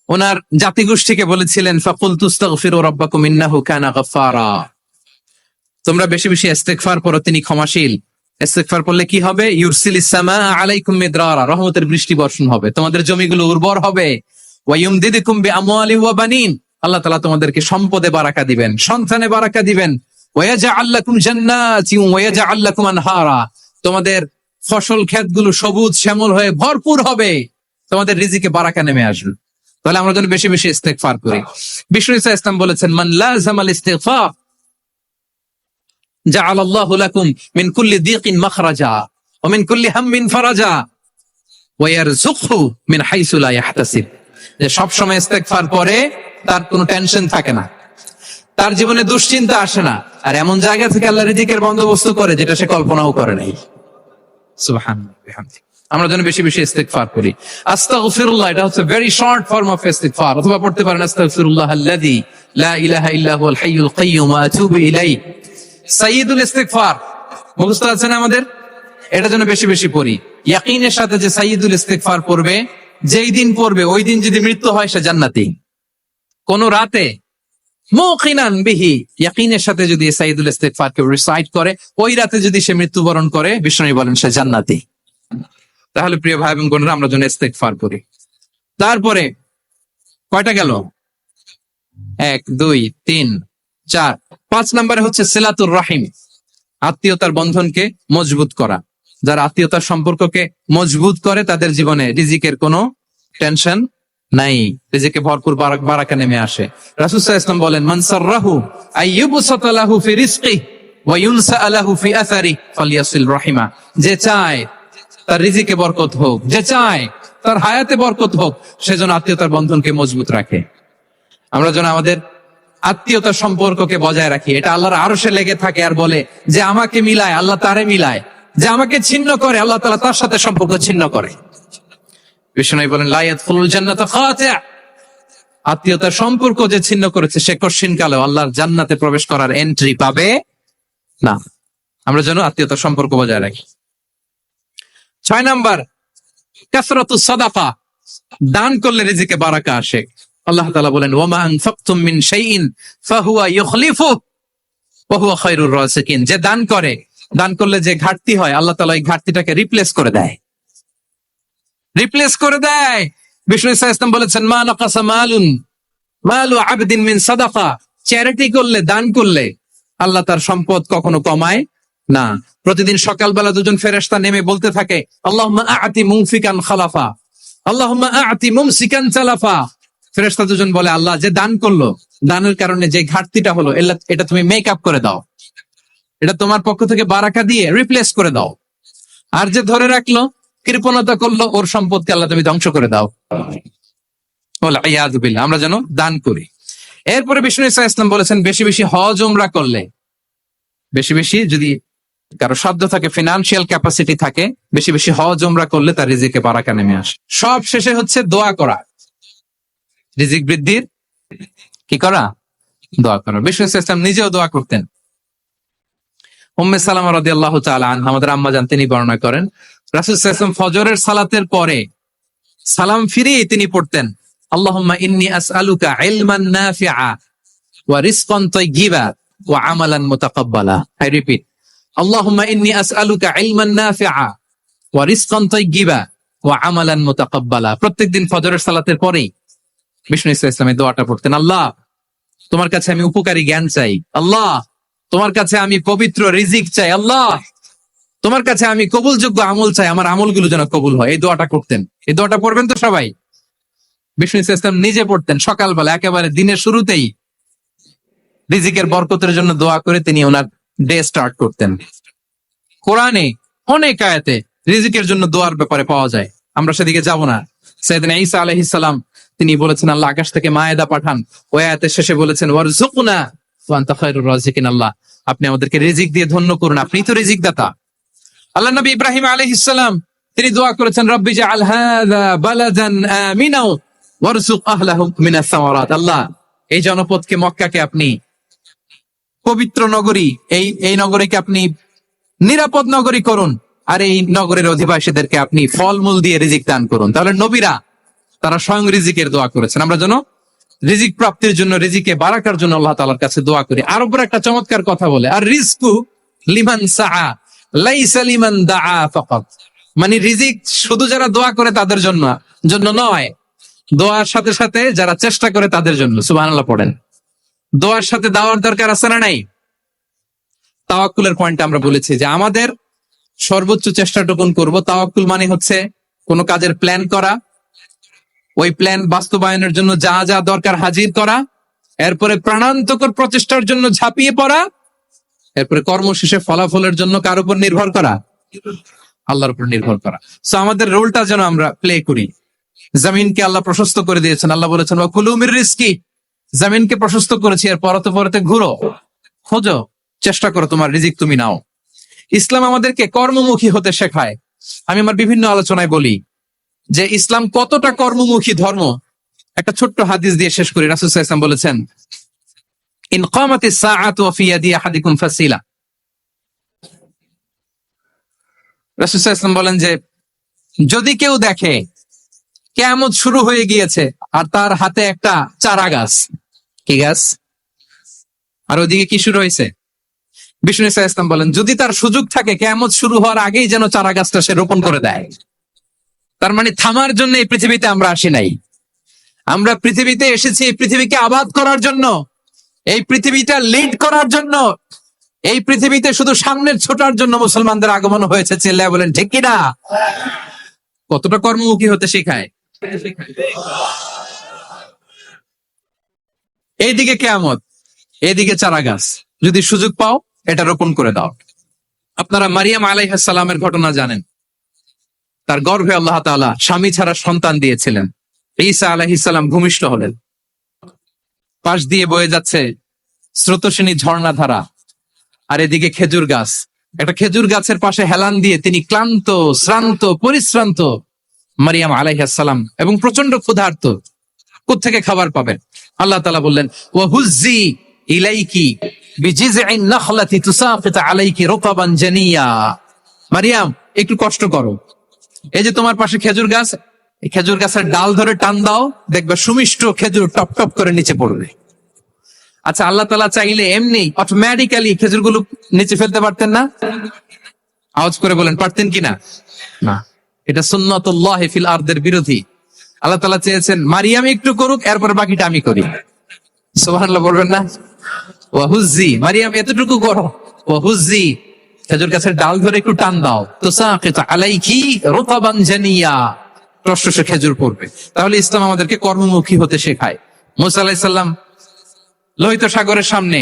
[SPEAKER 1] ওনার জাতিগোষ্ঠীকে বলেছিলেন ফাকুলতু আস্তাগফিরু রাব্বাকুম ইন্নাহু কানা গাফফারা, তোমরা বেশি বেশি ইস্তেগফার পড়ো, তিনি ক্ষমাশীল। ইস্তেগফার পড়লে কি হবে? ইউরসিলিস সামাআ আলাইকুম মিদরারা, রহমতের বৃষ্টি বর্ষণ হবে, তোমাদের জমিগুলো উর্বর হবে। ওয়া ইউমদিদুকুম বিআমওয়ালি ওয়া বানিন, আল্লাহ তাআলা তোমাদেরকে সম্পদে বারাকা দিবেন, সন্তানে বারাকা দিবেন। ওয়া ইয়াজআল লাকুম জান্নাতিন ওয়া ইয়াজআল লাকুম আনহারা, তোমাদের ফসল ক্ষেতগুলো সবুজ শ্যামল হয়ে ভরপুর হবে, তোমাদের রিজিকে বারাকা নেমে আসবে। তাহলে আমরা যেন বেশি বেশি ইস্তেগফার করি। বিষ্ণু ঈসা ইসলাম বলেছেন, মান লাযামাল ইস্তিগফার জাআলাল্লাহু লাকুম মিন কুল্লি দীকিন মাখরাজা ওয়া মিন কুল্লি হাম্মিন ফারাজা ওয়া ইয়ারযুকহু মিন হাইসু লা ইয়াহতাসিব। যে সব সময় ইস্তেগফার করে তার কোনো টেনশন থাকে না, তার জীবনে দুশ্চিন্তা আসে না, আর এমন জায়গা থেকে আল্লাহ রিজিকের বন্দোবস্ত করে যেটা সে কল্পনাও করে নাই। সুবহানাল্লাহ বিহামদিহি। আমরা যেন বেশি বেশি ইস্তেগফার করি। আস্তাগফিরুল্লাহ, এটা হচ্ছে ভেরি শর্ট ফর্ম অফ ইস্তেগফার। অথবা পড়তে পারেন আস্তাগফিরুল্লাহ আল্লাযী লা ইলাহা ইল্লা হুয়াল হাইয়ুল কাইয়্যুম ওয়া আতুবু ইলাইহি। সাইয়্যিদুল ইস্তেগফার মুখস্থ আছে না আমাদের? এটা যেন বেশি বেশি পড়ি। ইয়াকিনের সাথে যে সাইয়্যিদুল ইস্তেগফার পড়বে, যেই দিন পড়বে ওই দিন যদি মৃত্যু হয় সে জান্নাতি। কোন রাতে মুকিনান বিহি, ইয়াকিনের সাথে যদি সাইয়্যিদুল ইস্তেগফার কে রিসাইট করে, ওই রাতে যদি সে মৃত্যুবরণ করে, বিষ্ণু বলেন সে জান্নাতি। তাহলে প্রিয় ভাই এবং বোনেরা, আমরা যেন ইস্তেগফার করি। তারপরে কয়টা গেল? 1 2 3 4 5 নম্বরে হচ্ছে সিলাতুর রাহিম, আত্মীয়তার বন্ধনকে মজবুত করা। যারা আত্মীয়তার সম্পর্ককে মজবুত করে তাদের জীবনে রিজিকের কোনো টেনশন নাই, রিজিকে ভরপুর বারাকা নেমে আসে। রাসূল সাল্লাল্লাহু আলাইহি ওয়াসাল্লাম বলেন, মান সাররাহু আইয়ুবসাতা লাহু ফি রিজকিহি ওয়া ইউনসা লাহু ফি আসারি ফালইয়াসিল রাহিমা। যে চায় তার রিজিকে বরকত হোক, যে চায় তার হায়াতে বরকত হোক, সেজন্য আত্মীয়তার বন্ধনকে মজবুত রাখে। আমরা যেন আমাদের আত্মীয়তার সম্পর্ককে বজায় রাখি। এটা আল্লাহর আরশে লেগে থাকে আর বলে যে আমাকে মিলায় আল্লাহ তারে মিলায়, যে আমাকে ছিন্ন করে আল্লাহ তাআলা তার সাথে সম্পর্ক ছিন্ন করে। বিষ্ণু বলেন, লা ইয়াদখুলুল জান্নাতা খাতি', আত্মীয়তার সম্পর্ক যে ছিন্ন করেছে সে কশিন কালে আল্লাহর জান্নাতে প্রবেশ করার এন্ট্রি পাবে না। আমরা যেন আত্মীয়তার সম্পর্ক বজায় রাখি। 6 নাম্বার, কাসরাতুস সাদাকা, দান করলে রিজিকে বারাকা আসে। আল্লাহ তাআলা বলেন, ওয়া মা আনফাকতুম মিন শাইইন ফাহুয়া ইউখলিফু ওয়া হুয়া খায়রুর রাসিকিন। যে দান করে, দান করলে যে ঘাটতি হয় আল্লাহ তাআলা এই ঘাটতিটাকে রিপ্লেস করে দেয়, রিপ্লেস করে দেয়। বিষ্ণু ঈসা ইসলাম বলেছেন, মা নাকাসা মালু আবদিন মিন সাদাকা, চ্যারিটি করলে, দান করলে আল্লাহ তার সম্পদ কখনো কমায় না। প্রতিদিন সকালবেলা দুজন ফেরেশতা নেমে বলতে থাকে, আল্লাহুম্মা আ'তি মুনফিকান খালাফা, আল্লাহুম্মা আ'তি মুমসিকান তালাফা। ফেরেশতা দুজন বলে, আল্লাহ যে দান করলো, দানের কারণে যে ঘাটতিটা হলো এটা তুমি মেক আপ করে দাও, এটা তোমার পক্ষ থেকে বারাকা দিয়ে রিপ্লেস করে দাও। আর যে ধরে রাখলো, কৃপণতা করলো, ওর সম্পদকে আল্লাহ তুমি ধ্বংস করে দাও। আমরা যেন দান করি। এরপরে বিষ্ণু ঈসা ইসলাম বলেছেন, বেশি বেশি হজ উমরা করলে, বেশি বেশি যদি কারো সাধ্য থাকে, ফিনান্সিয়াল ক্যাপাসিটি থাকে, বেশি বেশি হজ উমরা করলে তার রিজিকে বারাকা নেমে আসে। সব শেষে হচ্ছে দোয়া করা, রিজিক বৃদ্ধির কি করা? দোয়া করা। বিষ্ণু ঈসা ইসলাম নিজেও দোয়া করতেন। উম্মে সালামা রাদিয়াল্লাহু তাআলা আনহা, আমাদের আম্মা জান, তিনি বর্ণনা করেন, রাসূল সাল্লাল্লাহু আলাইহি ওয়াসাল্লাম ফজরের সালাতের পরে সালাম ফিরিয়ে তিনি পড়তেন, আল্লাহুম্মা ইন্নী আসআলুকা ইলমান নাফিআ ওয়া রিজকান তাইয়্যিবা ওয়া আমালান মুতাকাব্বালা। আই রিপিট, আল্লাহুম্মা ইন্নী আসআলুকা ইলমান নাফিআ ওয়া রিজকান তাইয়্যিবা ওয়া আমালান মুতাকাব্বালা। প্রত্যেকদিন ফজরের সালাতের পরেই বিষ্ণু ঈসা ইসলাম এই দোয়াটা পড়তেন, আল্লাহ তোমার কাছে আমি উপকারী জ্ঞান চাই, আল্লাহ তোমার কাছে আমি পবিত্র রিজিক চাই আল্লাহ, তোমার কাছে আমি কবুলযোগ্য আমল চাই, আমার আমলগুলো যেন কবুল হয়। এই দোয়াটা করতেন। এই দোয়াটা পড়বেন তো সবাই। বিষ্ণু ইসলাম নিজে পড়তেন সকালবেলা, একেবারে দিনের শুরুতেই রিজিকের বরকতের জন্য দোয়া করে তিনি ওনার ডে স্টার্ট করতেন। কোরআনে অনেক আয়াতে রিজিকের জন্য দোয়ার ব্যাপারে পাওয়া যায়, আমরা সেদিকে যাব না। সাইয়েদনা ঈসা আলাইহিস সালাম তিনি বলেছেন আল্লাহ আকাশ থেকে মায়েদা পাঠান, ওই আয়াতের শেষে বলেছেন ওয়ারযুকনা ওয়া আনতা খায়রুর রাযিকিন, আল্লাহ আপনি আমাদেরকে রিজিক দিয়ে ধন্য করুন, আপনি তো রিজিক দাতা। আল্লাহ নবী ইব্রাহিম আলাইহিস সালাম তিনি দোয়া করেছেন রব্বি জাআল হাযা বালাদান আমিনা ওয়ারযুক আহলাহু মিনাস সামারাত, আল্লাহ এই জনপদকে মক্কাকে আপনি পবিত্র নগরী, এই নগরীকে আপনি নিরাপদ নগরী করুন, আর এই নগরের অধিবাসীদেরকে আপনি ফলমূল দিয়ে রিজিক দান করুন। তাহলে নবীরা তারা স্বয়ং রিজিকের দোয়া করেছেন। আমরা যেন রিজিক প্রাপ্তির জন্য, রিজিকে বারাকার জন্য আল্লাহ তাআলার কাছে দোয়া করি। আরবরা একটা চমৎকার কথা বলে, আর রিজকু লিমান সাআ লাইসা লিমান দাআ ফাকাত, মানে রিজিক শুধু যারা দোয়া করে তাদের জন্য নয়, দোয়ার সাথে সাথে যারা চেষ্টা করে তাদের জন্য। সুবহানাল্লাহ পড়েন। দোয়ার সাথে দাওয়ার দরকার আছে না নাই? তাওয়াক্কুলের পয়েন্ট আমরা বলেছি যে আমাদের সর্বোচ্চ চেষ্টাটুকুন করব। তাওয়াক্কুল মানে হচ্ছে কোনো কাজের প্ল্যান করা, ওই প্ল্যান বাস্তবায়নের জন্য যা যা দরকার হাজির করা, এরপরে প্রাণান্তকর প্রচেষ্টার জন্য ঝাঁপিয়ে পড়া, এরপরে কর্মশেষে ফলাফলের জন্য কার উপর নির্ভর করা? আল্লাহর উপর নির্ভর করা। সো আমাদের রোলটা যেন আমরা প্লে করি। জমিনকে আল্লাহ প্রশস্ত করে দিয়েছেন, আল্লাহ বলেছেন ওয়া কুলু মির রিজকি, জমিনকে প্রশস্ত করেছি, এর পরতে পরতে ঘুরো, খোঁজো, চেষ্টা করো, তোমার রিজিক তুমি নাও। ইসলাম আমাদেরকে কর্মমুখী হতে শেখায়। আমি আমার বিভিন্ন আলোচনায় বলি যে ইসলাম কতটা কর্মমুখী ধর্ম। একটা ছোট্ট হাদিস দিয়ে শেষ করি। রাসূল সাল্লাল্লাহু আলাইহি ওয়াসাল্লাম বলেছেন ইন কামাতিস সাআতু ওয়া ফি ইয়াদি আহাদিকুম ফাসিলা, রাসূল সাল্লাল্লাহু আলাইহি ওয়াসাল্লাম বলেন যে যদি কেউ দেখে কিয়ামত শুরু হয়ে গিয়েছে আর তার হাতে একটা চারা গাছ, কি গাছ, আর ওদিকে কি শুরু হয়েছে? বিষ্ণু ইসলাম বলেন যদি তার সুযোগ থাকে কিয়ামত শুরু হওয়ার আগেই যেন চারা গাছটা সে রোপণ করে দেয়। তার মানে থামার জন্য এই পৃথিবীতে আমরা আসি নাই, আমরা পৃথিবীতে এসেছি এই পৃথিবীকে আবাদ করার জন্য, এই পৃথিবীটা লিড করার জন্য। এই পৃথিবীতে শুধু সামনের ছোটার জন্য মুসলমানদের আগমন হয়েছে। চিল্লায় বলেন ঠিক কিনা? কতটা কর্মমুখী হতে শেখায়। এইদিকে কিয়ামত, এইদিকে চারা গাছ, যদি সুযোগ পাও এটা রোপণ করে দাও। আপনারা মারিয়াম আলাইহিস সালামের ঘটনা জানেন। তার গর্ভে আল্লাহ তাআলা স্বামী ছাড়া সন্তান দিয়েছিলেন। ঈসা আলাইহিস সালাম ভূমিষ্ঠ হলেন। পাশ দিয়ে বয়ে যাচ্ছে স্রোতস্বিনী ঝর্ণাধারা, আর এদিকে খেজুর গাছ। একটা খেজুর গাছের পাশে হেলান দিয়ে তিনি ক্লান্ত, শ্রান্ত, পরিশ্রান্ত মারিয়াম আলাইহিস সালাম, এবং প্রচন্ড ক্ষুধার্ত। কোত্থেকে খাবার পাবেন? আল্লাহ তাআলা বললেন ওয়াহুজ্জি ইলাইকি বিজিযইন নাখলাতি তুসাকিত আলাইকি রুতাবান জানিয়া, মারিয়াম একটু কষ্ট করো, এই যে তোমার পাশে খেজুর গাছ, এই খেজুর গাছের ডাল ধরে টান দাও, দেখবে সুমিষ্ট খেজুর টপ টপ করে নিচে পড়বে। আচ্ছা, আল্লাহ তাআলা চাইলে এমনি অটোমেটিক্যালি খেজুরগুলো নিচে ফেলতে পারতেন না? আওয়াজ করে বলেন পারতেন কিনা? না, এটা সুন্নাতুল্লাহি ফিল আরদের বিরোধী। আল্লাহ তাআলা চেয়েছেন মারিয়াম একটু করুক, এরপর বাকিটা আমি করি। সুবহানাল্লাহ বলবেন না? ওয়াহুজ্জি, মারিয়াম এতটুকু করো, ওয়াহুজ্জি খেজুর গাছের ডাল ধরে একটু টান দাও, তুসাকিত আলাইকি রুতাবান জানিয়া, রসরসে খেজুর পড়বে। তাহলে ইসলাম আমাদেরকে কর্মমুখী হতে শেখায়। মুসা আলাইহিস সালাম লোহিত সাগরের সামনে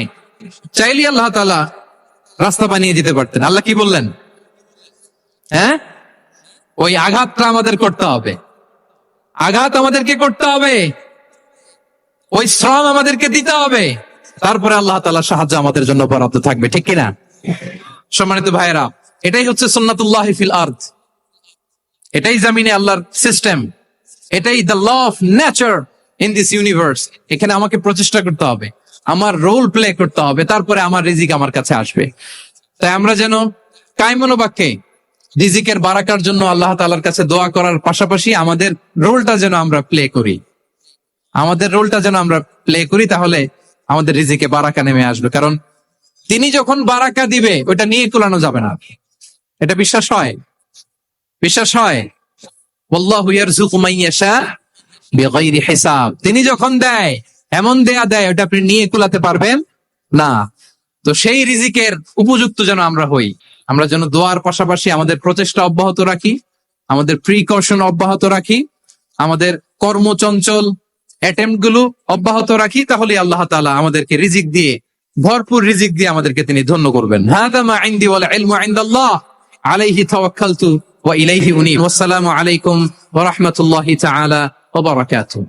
[SPEAKER 1] চাইলে আল্লাহ তাআলা রাস্তা বানিয়ে দিতে পারতেন। আল্লাহ কি বললেন? হ্যাঁ, ওই আঘাতটা আমাদের করতে হবে, আঘাত আমাদেরকে করতে হবে, ওই শ্রম আমাদেরকে দিতে হবে, তারপরে আল্লাহ তাআলার সাহায্য আমাদের জন্য বরাদ্দ থাকবে। ঠিক কিনা? সম্মানিত ভাইয়েরা, এটাই হচ্ছে সুন্নাতুল্লাহি ফিল আরদ, এটাই জমিনে আল্লাহর সিস্টেম, এটাই the law of nature in this universe. এখানে আমাকে প্রচেষ্টা করতে হবে, আমার রোল প্লে করতে হবে, তারপরে আমার রিজিক আমার কাছে আসবে। তাই আমরা যেন কায়মনোবাক্যে রিজিকের বারাকার জন্য আল্লাহ তাআলার কাছে দোয়া করার পাশাপাশি আমাদের রোলটা যেন আমরা প্লে করি, আমাদের রোলটা যেন আমরা প্লে করি, তাহলে আমাদের রিজিকে বারাকা নেমে আসবে। কারণ তিনি যখন বারাকা দিবে ওটা নিয়ে কুলানো যাবে না। এটা বিশ্বাস হয়? বিশ্বাস হয়? ওয়াল্লাহু ইয়ারযুকু মান ইয়াশা বিগাইরি হিসাব। তিনি যখন দেয় এমন দেয়া দেয় ওটা আপনি নিয়ে কুলাতে পারবেন না। তো সেই রিজিকের উপযুক্ত যেন আমরা হই, আমরা যেন দোয়ার পাশাপাশি আমাদের প্রচেষ্টা অব্যাহত রাখি, আমাদের প্রিকশন অব্যাহত রাখি, আমাদের কর্মচঞ্চল অ্যাটেম্প্ট গুলো অব্যাহত রাখি, তাহলে আল্লাহ তাআলা আমাদেরকে রিজিক দিয়ে, ভরপুর রিজিক দিয়ে আমাদেরকে তিনি ধন্য করবেন। হাদা মা ইনদি ওয়াল ইলমু ইনদাল্লাহ আলাইহি তাওয়াক্কালতু ওয়া ইলাইহি উনীব। ওয়াসসালামু আলাইকুম ওয়া রাহমাতুল্লাহি তাআলা ওয়া বারাকাতুহু।